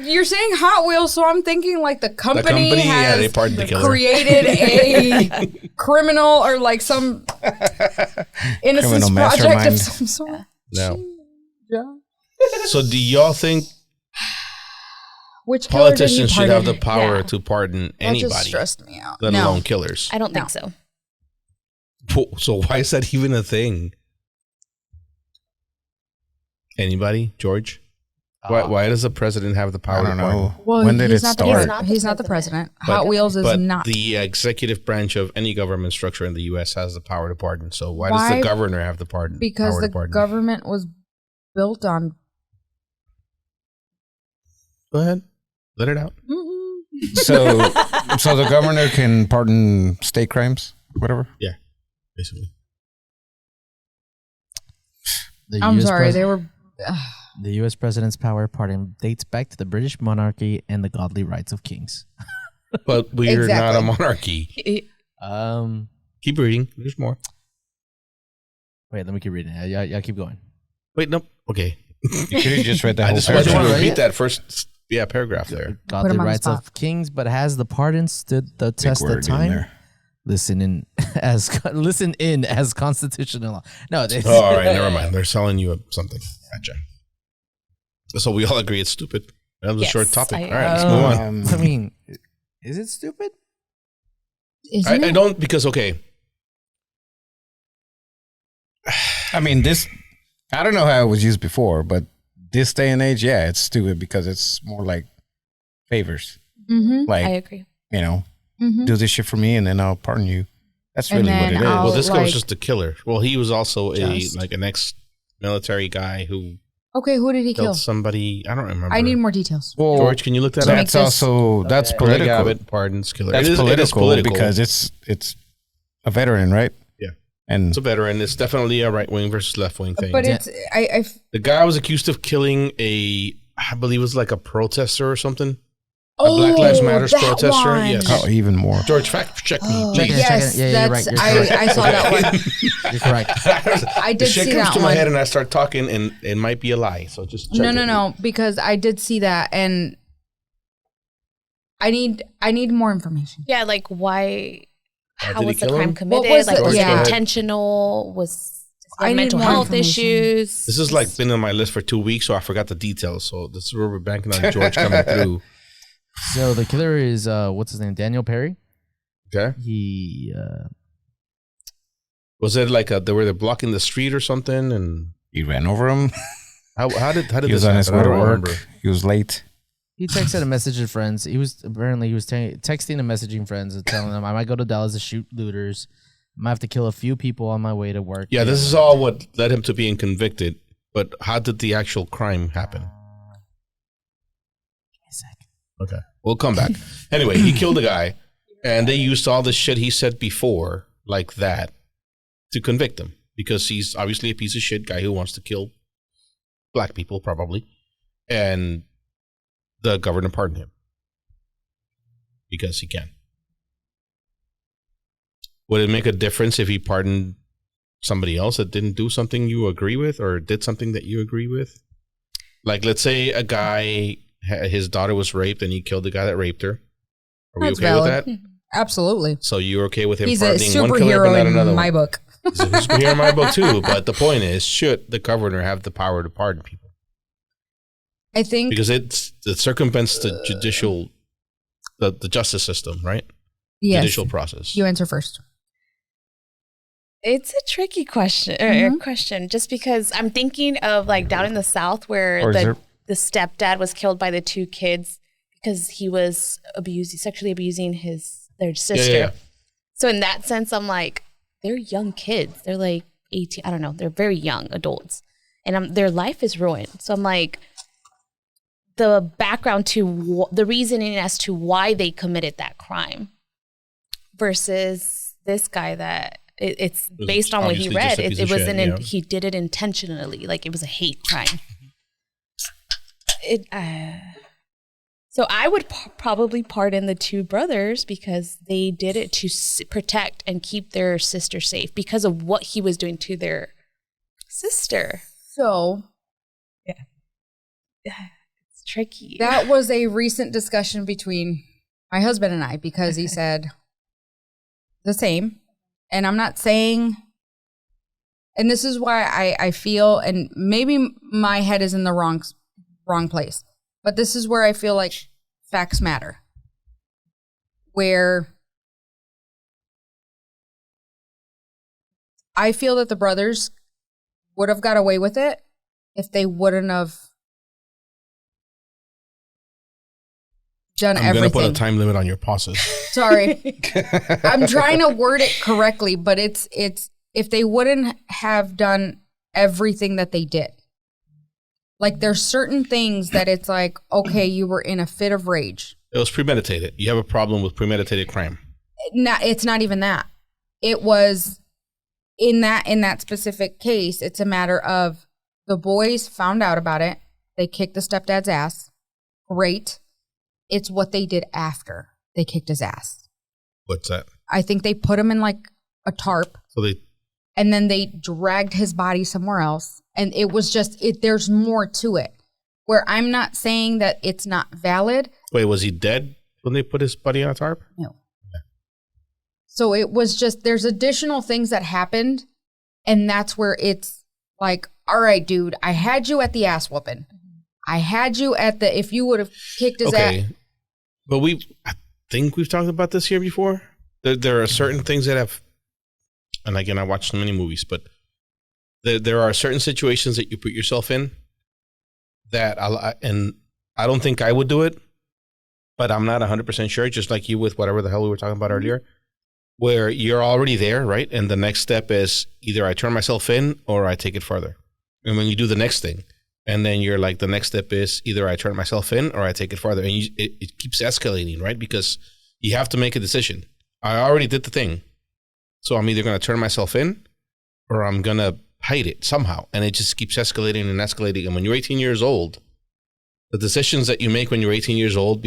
you're saying Hot Wheels, so I'm thinking like the company, yeah, they has pardoned the killer. created a criminal or like some innocence Criminal project of mastermind. some sort. No. Yeah. So do y'all think Which killer did he politicians should have the pardon? power Yeah. to pardon That just anybody, stressed me out. let No. alone killers? I don't think so. So why is that even a thing? Anybody? George? Why does the president have the power I don't to pardon? know. Well, When did he's it not the start? president. He's not the president. But- Hot Wheels is But not. the executive branch of any government structure in the U.S. has the power to pardon. So why does Why? the governor have the pardon? Because power the to pardon? government was built on. Go ahead, let it out. So the governor can pardon state crimes, whatever. Basically, The I'm US sorry, they were. The U.S. president's power pardon dates back to the British monarchy and the godly rights of kings. but we're not Exactly. a monarchy. Keep reading. There's more. Wait, let me keep reading. Yeah, keep going. Wait, nope. Okay. You could have just read that I whole just want you paragraph. to Right? repeat that first, paragraph there. Godly him on the rights spot. of kings, but has the pardon stood the Big test word of in time? there. Listen in as constitutional law. No, they, Oh, all right, never mind. They're selling you something. Gotcha. So we all agree it's stupid. That was a Yes, short topic. I All right, let's move on. I mean, is it stupid? Isn't I it? don't because I mean, this. I don't know how it was used before, but this day and age, yeah, it's stupid because it's more like favors. Mm-hmm. Like, I agree. you know, Mm-hmm. do this shit for me and then I'll pardon you. That's And really what then it is. I'll- well, this guy was like- just a killer. Well, he was also Just. an ex-military guy who Okay, who did he killed kill? somebody. I don't remember. I need more details. Well, George, can you look that To up? make that's this- also that's Greg political. Abbott pardons killer. That's It is political because it's a veteran, right? Yeah. And it's a veteran. It's definitely a right wing versus left wing thing. But it's The guy was accused of killing I believe it was like a protester or something. oh, Black Lives Matters that protester, one. yes. oh, even more. George, fact check me, Oh, please. Check it. yes, Yeah, you're that's right, you're correct. I saw that one. You're correct. I The did shit see comes that to my one. head and I start talking and it might be a lie. So just check No, because I did see that, and I need more information. Yeah, like why? How did he was the kill crime him? committed? was like, it? was Yeah. it intentional? Was I need mental more health information. issues? This has like been on my list for 2 weeks, so I forgot the details. So this is where we're banking on George coming through. So the killer is what's his name? Daniel Perry. Okay. He Was it like they were blocking the street or something? And He ran over him. how did He was this on his happen? way I to don't work. remember. He was late. He texted a message to friends. He was texting and messaging friends and telling them I might go to Dallas to shoot looters. I might have to kill a few people on my way to work. Yeah, this is all what led him to being convicted. But how did the actual crime happen? Okay, we'll come back. Anyway, he killed a guy, and they used all the shit he said before, like that, to convict him because he's obviously a piece of shit guy who wants to kill black people, probably, and the governor pardoned him because he can. Would it make a difference if he pardoned somebody else that didn't do something you agree with or did something that you agree with? Like, let's say a guy, his daughter was raped and he killed the guy that raped her. Are we That's okay valid. with that? Absolutely. So you're okay with him He's a pardoning one killer but not superhero another in my one? book. He's a superhero in my book too. But the point is, should the governor have the power to pardon people? I think Because it circumvents the judicial, the justice system, right? yes. Judicial process. You answer first. It's a tricky question. Question, just because I'm thinking of like down in the South where Or is there- the stepdad was killed by the two kids because he was sexually abusing their sister. yeah. So in that sense, I'm like, they're young kids. They're like 18. I don't know. They're very young adults, and their life is ruined. So I'm like, the background to the reasoning as to why they committed that crime versus this guy that It's based on what he obviously read. just a piece It of was shit, he did it intentionally, like it was a hate crime. So I would probably pardon the two brothers because they did it to protect and keep their sister safe because of what he was doing to their sister. So It's tricky. that was a recent discussion between my husband and I because he said the same. And I'm not saying, and this is why I feel, and maybe my head is in the wrong place, but this is where I feel like facts matter. Where I feel that the brothers would have got away with it if they wouldn't have done I'm everything. going to put a time limit on your pauses. Sorry. I'm trying to word it correctly, but it's if they wouldn't have done everything that they did. Like there's certain things that it's like, okay, you were in a fit of rage. It was premeditated. You have a problem with premeditated crime. It's not even that. It was in that specific case, it's a matter of the boys found out about it. They kicked the stepdad's ass. Great. It's what they did after they kicked his ass. What's that? I think they put him in like a tarp. And then they dragged his body somewhere else. And it was just, there's more to it. Where I'm not saying that it's not valid. Wait, was he dead when they put his body on a tarp? No. Okay. So it was just, there's additional things that happened. And that's where it's like, all right, dude, I had you at the ass whooping. I had you at the, if you would have kicked his ass. But I think we've talked about this here before. There are certain things that have, and again, I watched many movies, but there are certain situations that you put yourself in that, and I don't think I would do it, but I'm not 100% sure, just like you with whatever the hell we were talking about earlier, where you're already there, right? And the next step is either I turn myself in or I take it further. And when you do the next thing, and then you're like, the next step is either I turn myself in or I take it farther. And it keeps escalating, right? Because you have to make a decision. I already did the thing. So I'm either going to turn myself in or I'm going to hide it somehow. And it just keeps escalating and escalating. And when you're 18 years old, the decisions that you make when you're 18 years old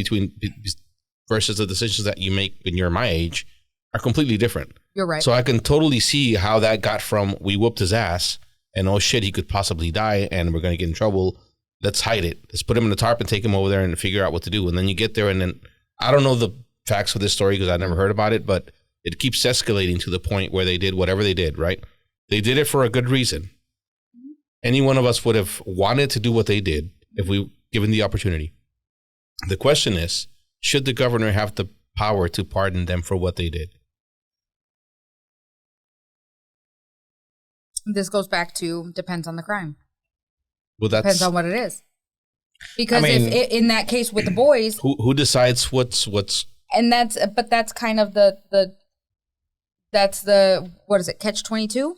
versus the decisions that you make when you're my age are completely different. You're right. So I can totally see how that got from we whooped his ass and oh shit, he could possibly die and we're going to get in trouble. Let's hide it. Let's put him in the tarp and take him over there and figure out what to do. And then you get there and then I don't know the facts of this story because I've never heard about it, but it keeps escalating to the point where they did whatever they did, right? They did it for a good reason. Any one of us would have wanted to do what they did if we given the opportunity. The question is, should the governor have the power to pardon them for what they did? This goes back to depends on the crime. Well, Depends on what it is. Because if in that case with the boys, who decides what's and that's kind of that's the what is it, catch-22?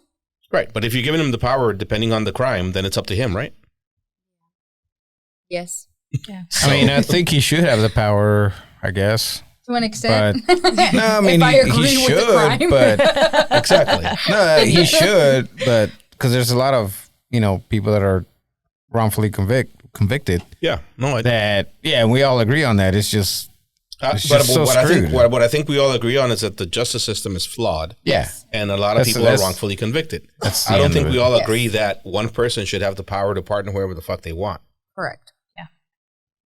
right? But if you're giving him the power, depending on the crime, then it's up to him, right? Yes. Yeah. I mean, I think he should have the power, I guess. To an extent. No, I mean, if I agree he with the should, crime. but Exactly. no, he should, but because there's a lot of people that are wrongfully convicted. Yeah. No. And we all agree on that. It's just, But so screwed. what I think we all agree on is that the justice system is flawed. Yeah. And a lot of people are wrongfully convicted. That's I the don't end think of we it. all agree that one person should have the power to pardon whoever the fuck they want. Correct.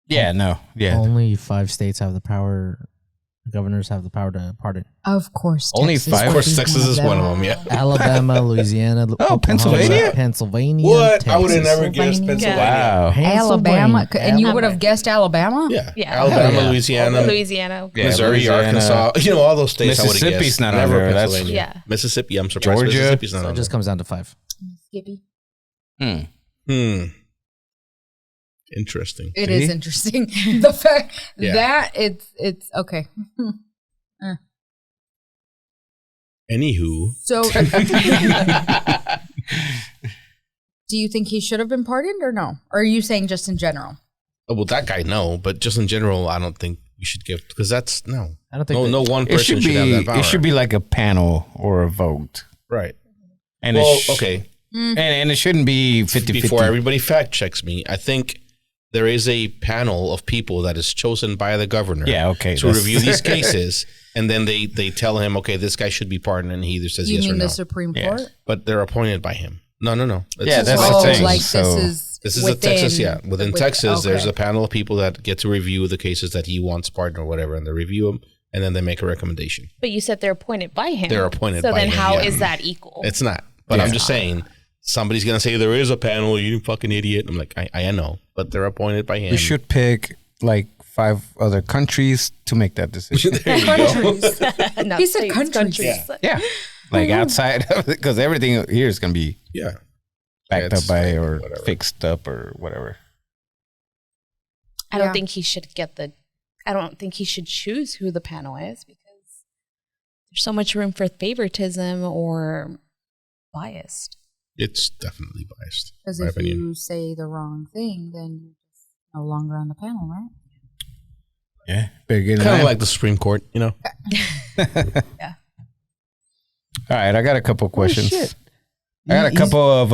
Yeah, no. Yeah. Only 5 states have the power. Governors have the power to pardon. Of course. Only Texas 5? Of course, is Texas is one of them. Yeah. Alabama, Louisiana, Oklahoma, Pennsylvania? Pennsylvania. What? I would have Texas. never guessed Pennsylvania. Pennsylvania. Wow. Alabama, and you would have Alabama. guessed Alabama? Yeah. Yeah. Alabama, Yeah. Louisiana, Louisiana. Yeah, Missouri, Louisiana. Arkansas. All those states I would have guessed. Mississippi's not on Never there. That's- Pennsylvania. Yeah. Mississippi, I'm surprised. Georgia. Mississippi's not So on it just comes down to 5. Skippy. Hmm. Interesting. It See? is interesting. The fact Yeah. that it's okay. Anywho. So do you think he should have been pardoned or no? Or are you saying just in general? Well, that guy, no. But just in general, I don't think we should give, because that's, no. I don't think No one It person should should have that be. power. It should be like a panel or a vote. Right. And Well, it okay. and it shouldn't be 50-50. Before everybody fact checks me, I think there is a panel of people that is chosen by the governor to review these cases. And then they tell him, okay, this guy should be pardoned. And he either says You yes or mean no. the Supreme Court? But they're appointed by him. No. Yeah, that's Oh, the thing. like So- This is a Texas, Within Texas, there's okay. a panel of people that get to review the cases that he wants pardoned or whatever. And they review them. And then they make a recommendation. But you said they're appointed by him. They're appointed by him. So then how yeah. is that equal? It's not. But I'm just saying, somebody's going to say there is a panel. You fucking idiot. I'm like, I know. But they're appointed by him. We should pick like 5 other countries to make that decision. There you go. Not He said states, countries. Yeah. Like outside of it, because everything here is going to be Yeah. backed It's up by like or whatever. fixed up or whatever. I don't Yeah. think he should I don't think he should choose who the panel is because there's so much room for favoritism or biased. It's definitely biased. Because in my if opinion. you say the wrong thing, then you're just no longer on the panel, right? Yeah. Better get in Kind of line. like the Supreme Court, you know? All right, I got a couple questions. shit. I got a couple of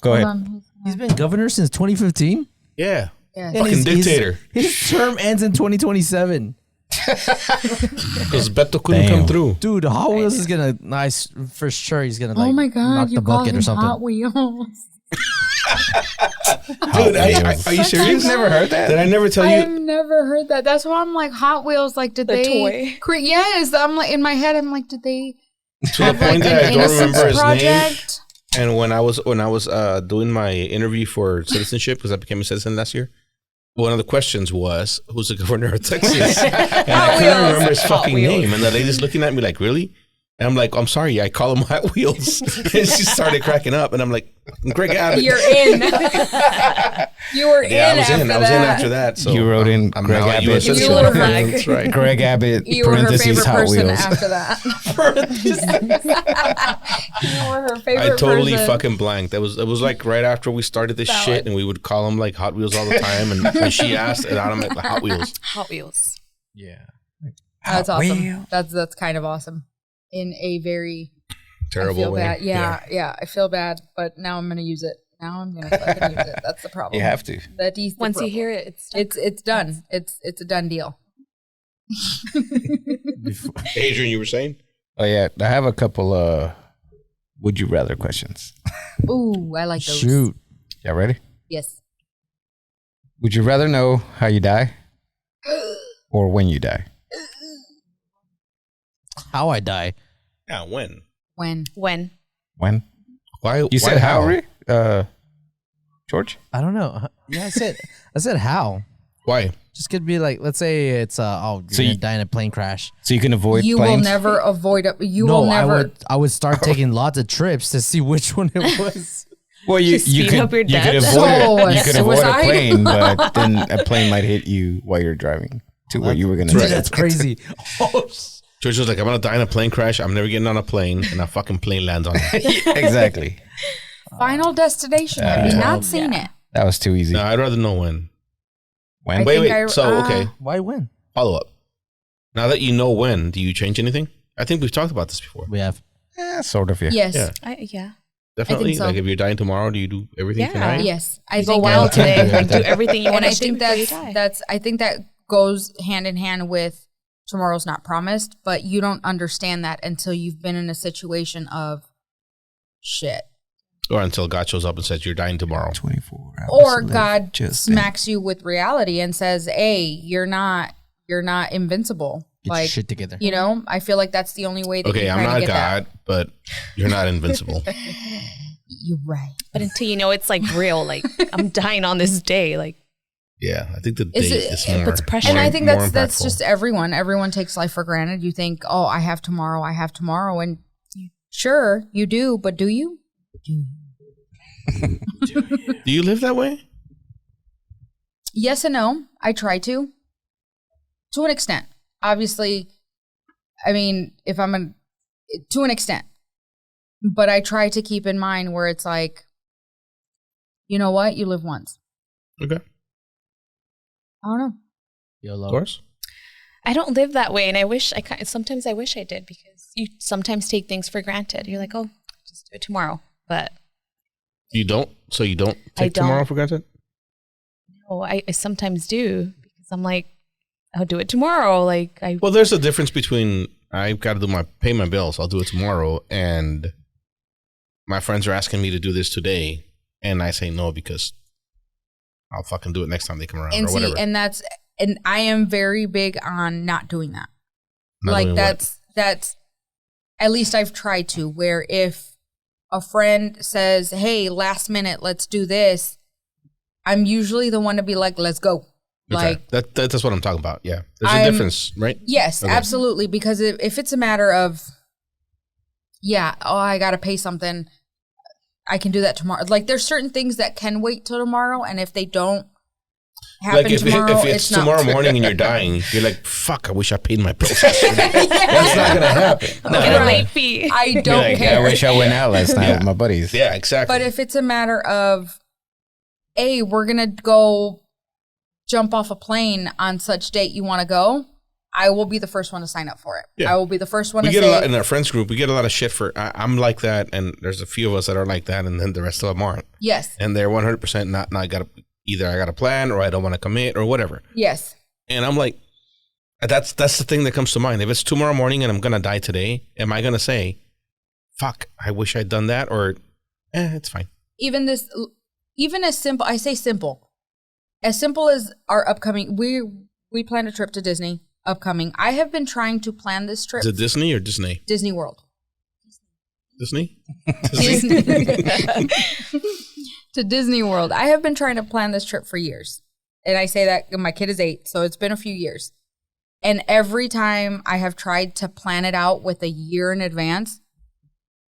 go ahead. Hold on. He's been governor since 2015. Yeah. Yeah. And Fucking dictator. His term ends in 2027. Because Beto couldn't come through. Dude, Hot Wheels is gonna for sure. He's gonna like Oh my knock God, the you call bucket him or something. Hot Wheels. Dude, are you serious? You've never heard that? Did I never tell I've you? never heard that. That's why I'm like, Hot Wheels, like, did The they... toy. Yes, I'm like, in my head, I'm like, did they To the have like point that I an don't innocence remember his name. project? And when I was doing my interview for citizenship, because I became a citizen last year, one of the questions was, who's the governor of Texas? And I couldn't remember his Hot fucking Wheels. name. And the lady's looking at me like, really? And I'm like, I'm sorry, I call him Hot Wheels. And she started cracking up. And I'm like, Greg Abbott. You're in. You were Yeah, in after I was in after that. So You wrote in I'm Greg now a Abbott. US You citizen. were That's right. Greg Abbott, You were her parentheses, favorite Hot person Wheels. after that. You were her favorite I totally person. fucking blanked. It was like right after we started this shit, and we would call them like Hot Wheels all the time. And when she asked, and I'm like Hot Wheels. Hot Wheels. Yeah. That's Hot awesome. Wheels. That's kind of awesome. In a very Terrible I feel way. bad. Yeah, I feel bad, but now I'm gonna use it. Now I'm gonna fucking use it. That's the problem. You have to. That is the Once you problem. hear it, it's stuck. it's done. It's a done deal. Adrian, you were saying? Oh yeah, I have a couple would you rather questions. Ooh, I like those. Shoot. Y'all ready? Yes. Would you rather know how you die or when you die? How I die. Yeah, when? When? when. When? Why? You said how, Rick? George? I don't know. Yeah, I said how. Why? Just could be like, let's say it's you're So gonna you- die in a plane crash. So you can avoid You planes? will never avoid it. You No, will never. I would start taking lots of trips to see which one it was. Well, you To speed could up your you could death? avoid you could avoid a Suicide? plane, but then a plane might hit you while you're driving to where you were going to Dude, die. that's crazy. Oh, George was like, I'm gonna die in a plane crash. I'm never getting on a plane, and a fucking plane lands on me. Exactly. Final Destination. Have you not seen it? That was too easy. No, I'd rather know when. When? I Wait. think I- So okay, why win? follow up. Now that you know when, do you change anything? I think we've talked about this before. We have. Sort of, yeah. Yes. Yeah. Yeah. Definitely. so. Like if you're dying tomorrow, do you do everything Yeah. tonight? Yes. I You go think wild today. Like do Yeah. everything you want and I to do think before you that's die. I think that goes hand in hand with tomorrow's not promised, but you don't understand that until you've been in a situation of shit. Or until God shows up and says you're dying tomorrow. 24 hours. Or left, God just smacks you with reality and says, "Hey, you're not invincible." Get your Like, shit together. you know, I feel like that's the only way that Okay, you I'm kinda not get God, but you're not invincible. that. You're right. But until you know it's like real, like I'm dying on this day, like Yeah, I think the Is date it- is it more. puts pressure. And more- I think more that's impactful. just everyone. Everyone takes life for granted. You think, "Oh, I have tomorrow. And sure, you do, but do you? Do you live that way? Yes and no. I try to an extent. Obviously, I mean, to an extent. But I try to keep in mind where it's like, you know what? You live once. Okay, I don't know. YOLO. of course. I don't live that way, and sometimes I wish I did because you sometimes take things for granted. You're like, oh, just do it tomorrow. But You don't? So you don't take don't. tomorrow for granted? no, I sometimes do because I'm like, I'll do it tomorrow. Like Well, there's a difference between I've got to pay my bills. I'll do it tomorrow. And my friends are asking me to do this today. And I say no because I'll fucking do it next time they come around And or whatever. and I am very big on not doing that. Not like doing what? that's at least I've tried to, where if a friend says, hey, last minute, let's do this, I'm usually the one to be like, let's go. Okay. Like that's what I'm talking about. Yeah. There's a difference, right? Yes, Okay. absolutely. Because if it's a matter of, I got to pay something, I can do that tomorrow. Like there's certain things that can wait till tomorrow. And if they don't happen Like if tomorrow, it's not tomorrow morning and you're dying, you're like, fuck, I wish I paid my bills yesterday. That's not going to happen. No. get a late fee. I You're don't like, care. I wish I went out last night Yeah. with my buddies. Yeah, exactly. But if it's a matter of, hey, we're going to go jump off a plane on such date you want to go, I will be the first one to sign up for it. Yeah. I will be the first one we to get say, a lot in our friends group. We get a lot of shit for I'm like that, and there's a few of us that are like that, and then the rest of them aren't. yes, And they're 100% not got either I got a plan or I don't want to commit or whatever. yes. And I'm like, that's the thing that comes to mind. If it's tomorrow morning and I'm gonna die today, am I gonna say, fuck, I wish I'd done that, or it's fine. Even as simple, I say simple, as simple as our upcoming, we planned a trip to Disney upcoming. I have been trying to plan this trip. Is it Disney or Disney? Disney World. Disney? Disney. To Disney World. I have been trying to plan this trip for years. And I say that my kid is 8, so it's been a few years. And every time I have tried to plan it out with a year in advance,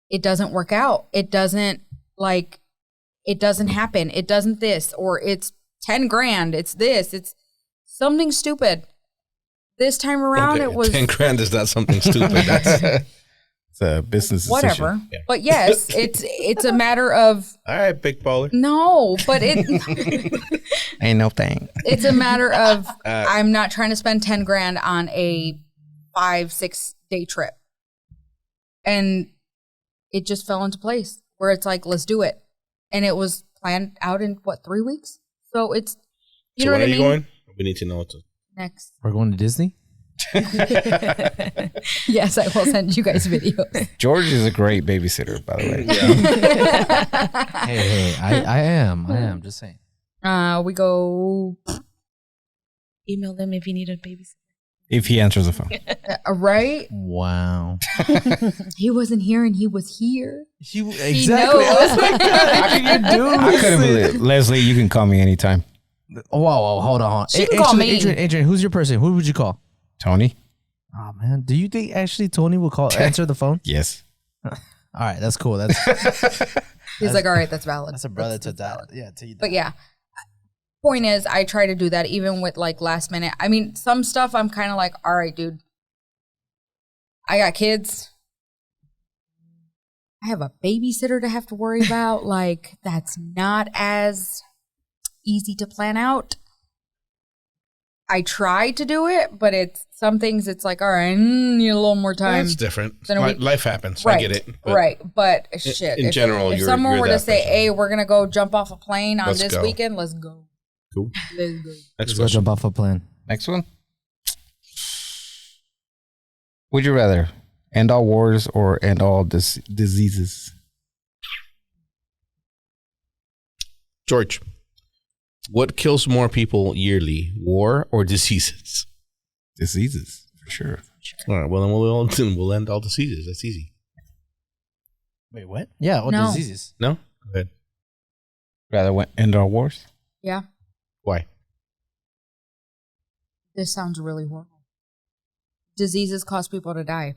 it doesn't work out. It doesn't happen. It doesn't this, or it's 10 grand. It's this, it's something stupid. This time around, Okay, it was 10 grand is not something stupid. That's It's a business decision. whatever. Yeah. But yes, it's a matter of all right, big baller. no, but Ain't no thing. it's a matter of I'm not trying to spend 10 grand on a 5-6 day trip. And it just fell into place where it's like, let's do it. And it was planned out in 3 weeks? So it's, you So know when what I are mean? you going? We need to know. Next. We're going to Disney? Yes, I will send you guys videos. George is a great babysitter, by the way. Hey, I am. Just saying. We go, Email them if you need a babysitter. If he answers the phone. right? Wow. He wasn't here and he was here. Exactly. knows. How can you do I this? couldn't believe it. Leslie, you can call me anytime. Whoa, hold on. She can call me. Adrian, who's your person? Who would you call? Tony? Oh man, do you think actually Tony will answer the phone? Yes. All right, that's cool. That's He's like, all right, that's valid. that's a brother to that. Yeah, to you. But yeah, point is, I try to do that even with like last minute. I mean, some stuff I'm kind of like, all right, dude, I got kids. I have a babysitter to have to worry about. Like, that's not as easy to plan out. I try to do it, but it's some things it's like, all right, need a little more time. That's different. Then we- Life happens. Right, I get it. But right. But shit, in general, if you're- someone you're were to that say, person. hey, we're going to go jump off a plane on Let's this go. weekend, let's go. Cool. Let's go. Next Let's go question. jump off a plane. Next one. Would you rather end all wars or end all diseases? George, what kills more people yearly, war or diseases? Diseases, for sure. All right, well, then we'll end all diseases. That's easy. Wait, what? Yeah, what No. diseases? No? Go ahead. Rather end all wars? Yeah. Why? This sounds really horrible. Diseases cause people to die.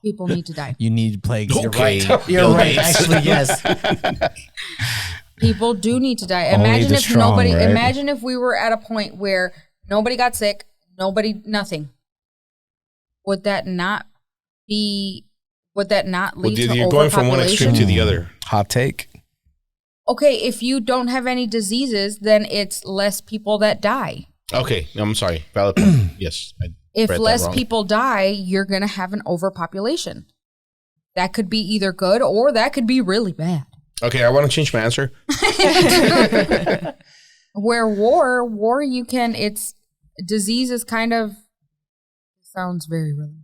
People need to die. You need plagues. You're Okay. right. You're Bill right. Gates. Actually, yes. People do need to die. Only Imagine the if strong, nobody. right? Imagine if we were at a point where nobody got sick, nothing. Would that not be? Would that not Well, lead dude, to you're going from one extreme overpopulation? to the other. Hot take. Okay, if you don't have any diseases, then it's less people that die. Okay, I'm sorry. Valid point. Yes. I If read that less wrong. people die, you're going to have an overpopulation. that could be either good or that could be really bad. Okay, I want to change my answer. Where war, you can, it's, disease is kind of, sounds very religious.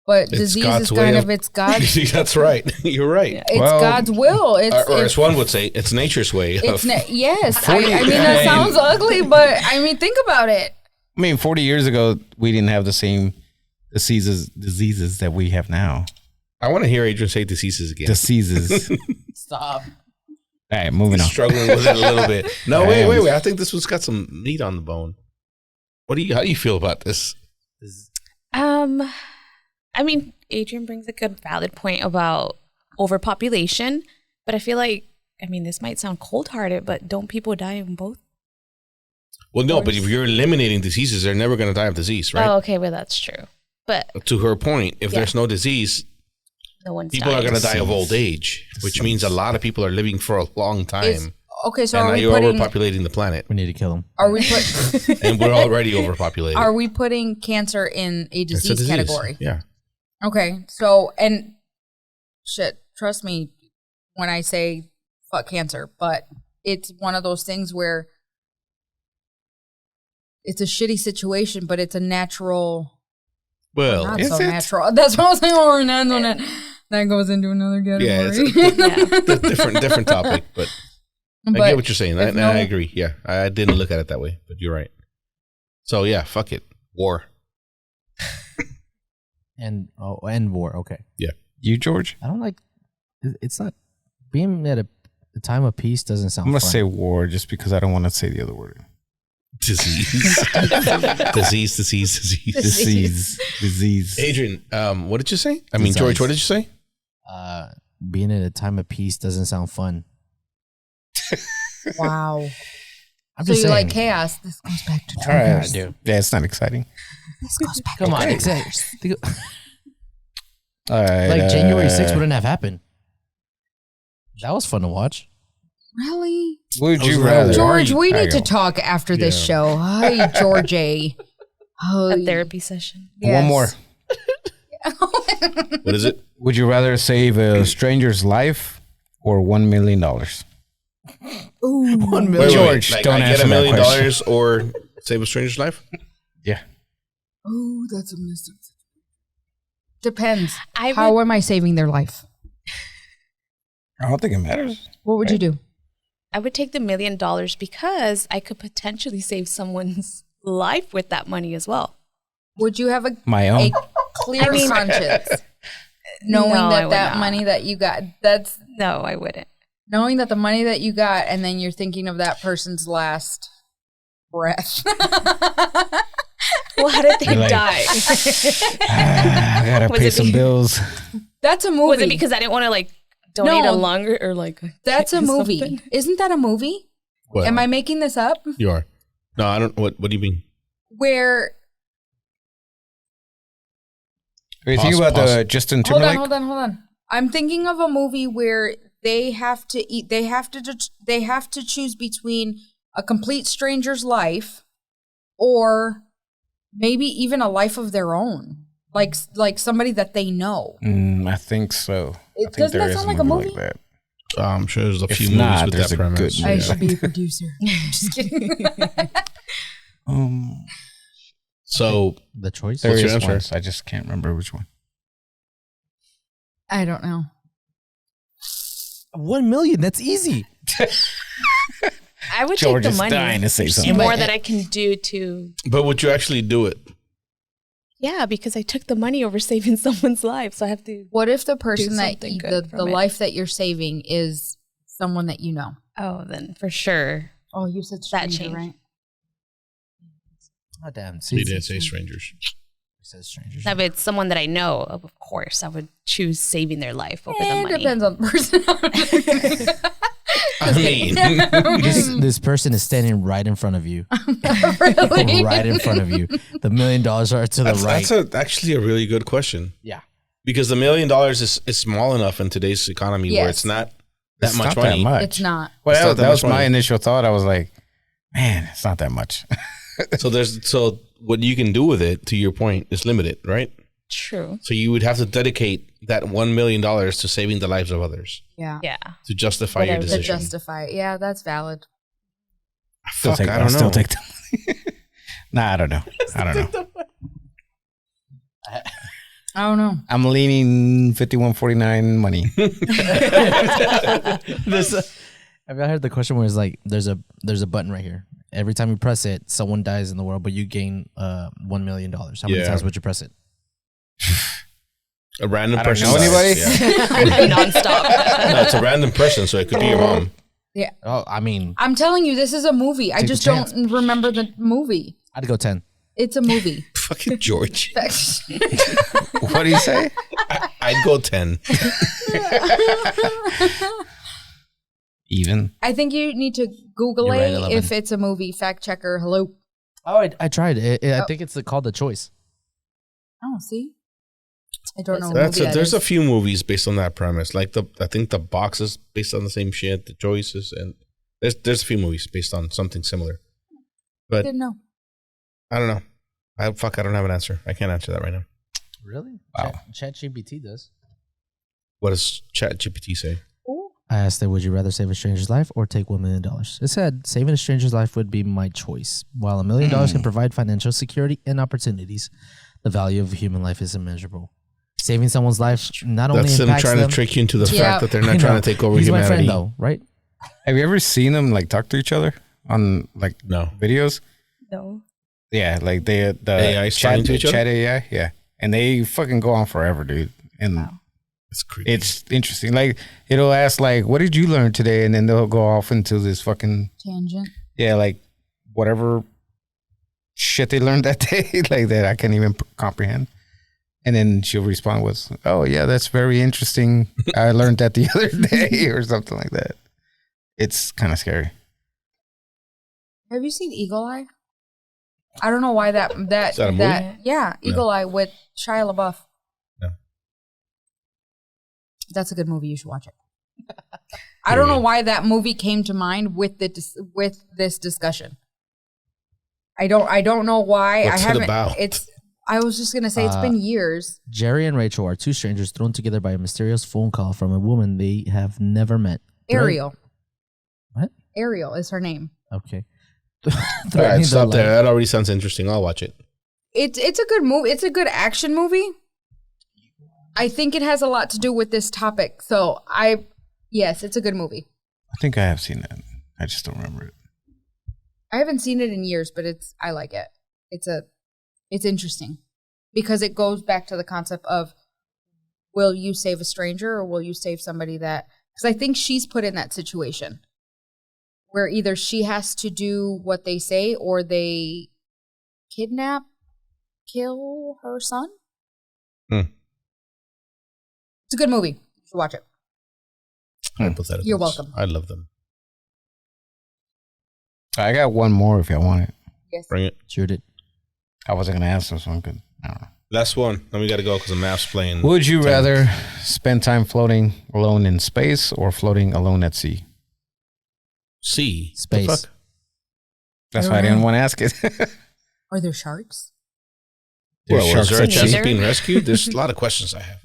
But It's disease God's is way kind of- of, it's God's, That's right. You're right. it's Well, God's will. It's, Or it's as one would say, it's nature's way. It's Of, yes. I mean, that sounds ugly, but I mean, think about it. I mean, 40 years ago, we didn't have the same diseases that we have now. I want to hear Adrian say diseases again. Diseases. Stop. All right, moving on. Struggling with it a little bit. No, I wait. am. I think this one's got some meat on the bone. How do you feel about this? I mean, Adrian brings a good valid point about overpopulation, but I feel like, I mean, this might sound cold-hearted, but don't people die in both? Well, no, but if you're eliminating diseases, they're never going to die of disease, right? Oh, okay, well, that's true. But To her point, if Yeah. there's no disease, no one's people are dying. going to die of old age, which means a lot of people are living for a long Is, time. okay, so And are now we you're putting? overpopulating the planet. We need to kill him. Are we put? And we're already overpopulated. Are we putting cancer in a It's disease, a disease. category? Yeah. Okay, so and shit, trust me when I say fuck cancer, but it's one of those things where it's a shitty situation, but it's a natural. Well, Not is so it? natural. That's what I was saying. Or not so that goes into another category. Yeah, it's a Yeah. different topic, but I But get what you're saying. if I agree. Yeah, I didn't look at it that way, but you're right. So yeah, fuck it. War. And war. Okay. You, George? I don't like. It's not being at a time of peace doesn't sound. I'm going to fun. say war just because I don't want to say the other word. Disease. Disease. Adrian, what did you say? I mean, George, what did you say? Being at a time of peace doesn't sound fun. wow. I'm So just you saying. like chaos? This goes back to All right. triggers. I do. Yeah, it's not exciting. This goes back. Come to on, triggers. exactly. All right. Like January 6th wouldn't have happened. That was fun to watch. Really, Would I was you rather- rather? George? We There need you to go. talk after this Yeah. show. Hi, George A. A therapy session. One more. What is it? Would you rather save a stranger's life or $1 million? Ooh. 1 Wait, George, like, don't I answer get $1 that million question. or save a stranger's life? Yeah. Oh, that's a mistake. Depends. I How would, am I saving their life? I don't think it matters. What would you do? I would take the $1 million because I could potentially save someone's life with that money as well. Would you have My a own. clear I mean- conscience, knowing No, I that would that not. money that you got, that's No, I wouldn't. knowing that the money that you got, and then you're thinking of that person's last breath. Well, how did they You're like- die? I gotta Was pay it some be- bills. That's a movie. Was it because I didn't want to like donate No. a longer or like? That's a movie. something? Isn't that a movie? Well, Am I making this up? You are. No, I don't. What do you mean? Where You think about Pause. the Justin hold Timberlake? on. I'm thinking of a movie where they have to eat. They have to choose between a complete stranger's life, or maybe even a life of their own, like somebody that they know. I think so. It- I think doesn't there that is sound like a movie? like that. I'm sure there's a If few movies not, with there's that a good premise. movie. I should be a producer. Just kidding. So The choice. There What's your is answer? one. I just can't remember which one. I don't know. 1 million. That's easy. I would George take is the money. dying to say There's something. more that I can do to. but would you actually do it? Yeah, because I took the money over saving someone's life, so I have to. What if the person that something the good from it. life that you're saving is someone that you know? Oh, then for sure. Oh, you said That stranger, changed. right? Oh damn. You didn't say strangers. It says strangers. Now, if it's someone that I know, of course, I would choose saving their life over the It money. depends on the person. I mean, This person is standing right in front of you. Really? Right in front of you. The $1 million are to the right. that's actually a really good question. Yeah. Because the $1 million is small enough in today's economy where Yes. it's not that It's much not money. that much. It's not. It's Well, not that that was much my money. initial thought. I was like, man, it's not that much. So what you can do with it, to your point, is limited, right? True. So you would have to dedicate that $1 million to saving the lives of others Yeah. Yeah. to justify your Whatever. To decision. justify it. Yeah, that's valid. Fuck, I don't know. Still take the money. Nah, I don't know. I don't know. I'm leaning 5149 money. Have y'all heard the question where it's like there's a button right here. Every time you press it, someone dies in the world, but you gain $1 million. How many Yeah. times would you press it? A random I don't person. know dies, anybody. yeah. Nonstop. No, it's a random person, so it could be your mom. Oh, I mean, I'm telling you, this is a movie. I Take a just chance. don't remember the movie. I'd go 10. It's a movie. Fucking George. What do you say? I'd go 10. Even. I think you need to Google You're right, it 11. if it's a movie. Fact checker. Hello. Oh, I tried. I think it's called The Choice. Oh, see? I don't know. That's what movie there's that a few movies based on that premise. Like I think the box is based on the same shit. The choices, and there's a few movies based on something similar. But Didn't know. I don't know. I don't have an answer. I can't answer that right now. Really? Wow. ChatGPT does. What does ChatGPT say? I asked it, would you rather save a stranger's life or take $1 million? It said, saving a stranger's life would be my choice. While $1 million can provide financial security and opportunities, the value of a human life is immeasurable. Saving someone's life not only That's them impacts trying them, to trick you into the Yeah. fact that they're I not trying know. to take over He's humanity. my friend, though, right? Have you ever seen them like talk to each other on like No. videos? No. Yeah, like the AI is talking to each other? chat AI, yeah, and they fucking go on forever, dude. And It's creepy. it's interesting. Like it'll ask like, "What did you learn today?" And then they'll go off into this fucking Tangent. like whatever shit they learned that day, like that I can't even comprehend. And then she'll respond with, "Oh yeah, that's very interesting. I learned that the other day," or something like that. It's kind of scary. Have you seen Eagle Eye? I don't know why that Is that a movie? yeah, Eagle Eye with Shia LaBeouf. No. That's a good movie. You should watch it. I don't know why that movie came to mind with this discussion. I don't know why. What's I haven't. it about? I was just gonna say it's been years. Jerry and Rachel are two strangers thrown together by a mysterious phone call from a woman they have never met. Ariel. What? Ariel is her name. Okay. All right, stop there. That already sounds interesting. I'll watch it. It's a good movie. It's a good action movie. I think it has a lot to do with this topic. So yes, it's a good movie. I think I have seen that. I just don't remember it. I haven't seen it in years, but I like it. It's interesting because it goes back to the concept of will you save a stranger or will you save somebody that, because I think she's put in that situation where either she has to do what they say or they kill her son. Hmm. It's a good movie. You should watch it. Hypotheticals. You're welcome. I love them. I got one more if y'all want it. Yes. Bring it. Shoot it. I wasn't gonna answer, so I'm good. I don't know. Last one. Then we got to go because the map's playing. Would you 10. rather spend time floating alone in space or floating alone at sea? Sea. Space. The fuck? That's I why I don't didn't know. want to ask it. Are there sharks? There's Well, is sharks there a at chance sea. of being rescued? There's a lot of questions I have.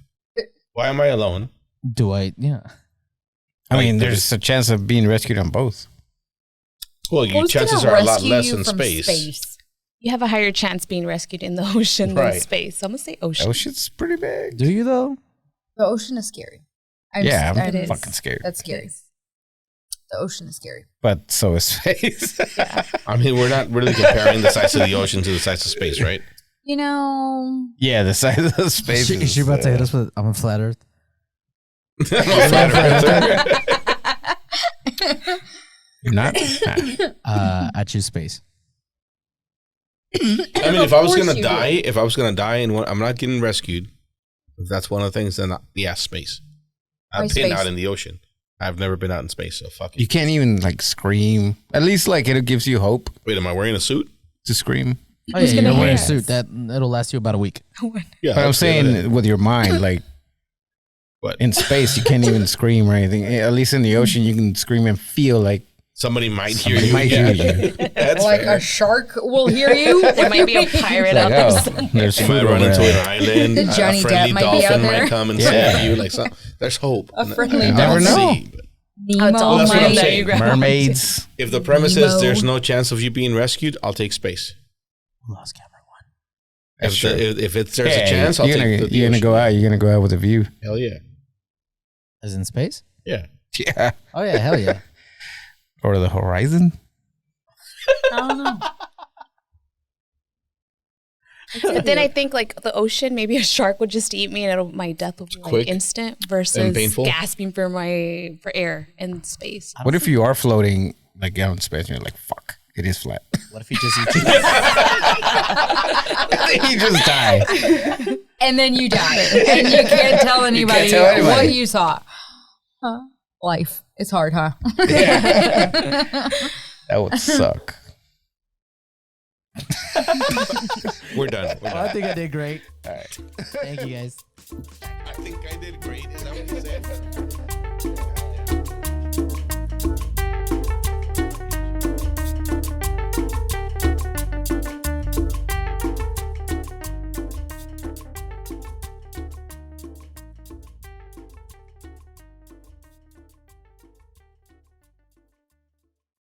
Why am I alone? Yeah. I mean, Like, there's a chance of being rescued on both. Well, your Who's gonna chances are a lot rescue less you in from space. You have a higher chance being rescued in the ocean than Right. space. So I'm gonna say ocean. Ocean's pretty big. Do you, though? The ocean is scary. I'm It is. fucking scared. That's scary. The ocean is scary. But so is space. I mean, we're not really comparing the size of the ocean to the size of space, right? You know, Yeah, the size of the space. Is she about to hit us with, I'm a flat earth? I'm a flat earther. You're not? I choose space. I mean, if I was Of course gonna you die, and I'm not getting rescued, if that's one of the things, then yeah, space. Why I've been space? out in the ocean. I've never been out in space, so fuck You it. can't even like scream. At least like it gives you hope Wait, am I wearing a suit? to scream. Oh, Who's yeah, gonna you're wearing a hit suit. us? It'll last you about a week. Yeah, But I'm that's the other saying with your mind, like What? in space, you can't even scream or anything. At least in the ocean, you can scream and feel like Somebody might hear you. Might yeah. hear you. That's Like fair. a shark will hear you. There might be a pirate out there. There's You food might over run into there. an island. Johnny A friendly Depp might be out dolphin there. might come and save you. Like there's hope. A friendly I never dolphin. know. see, but Nemo all that's what I'm might. saying. Mermaids. if the premise Nemo. is there's no chance of you being rescued, I'll take space. Lost camera one. If, Sure. if there's Hey, a chance, I'll you're take gonna, the you're gonna ocean. go out. You're gonna go out with a view. Hell yeah. As in space? Yeah. Yeah. Oh yeah, hell yeah. Or the horizon. I don't know. But then I think like the ocean, maybe a shark would just eat me and my death would be like Quick instant and versus painful. gasping for air in space. What if you are floating like out in space and you're like, fuck, it is flat. What if he just eats you? You just die. And then you die. And you can't tell anybody, tell anybody. what you saw. Huh? Life. It's hard, huh? That would suck. We're done. We're I done. think I did great. All right. Thank you guys. I think I did great. Is that what you said?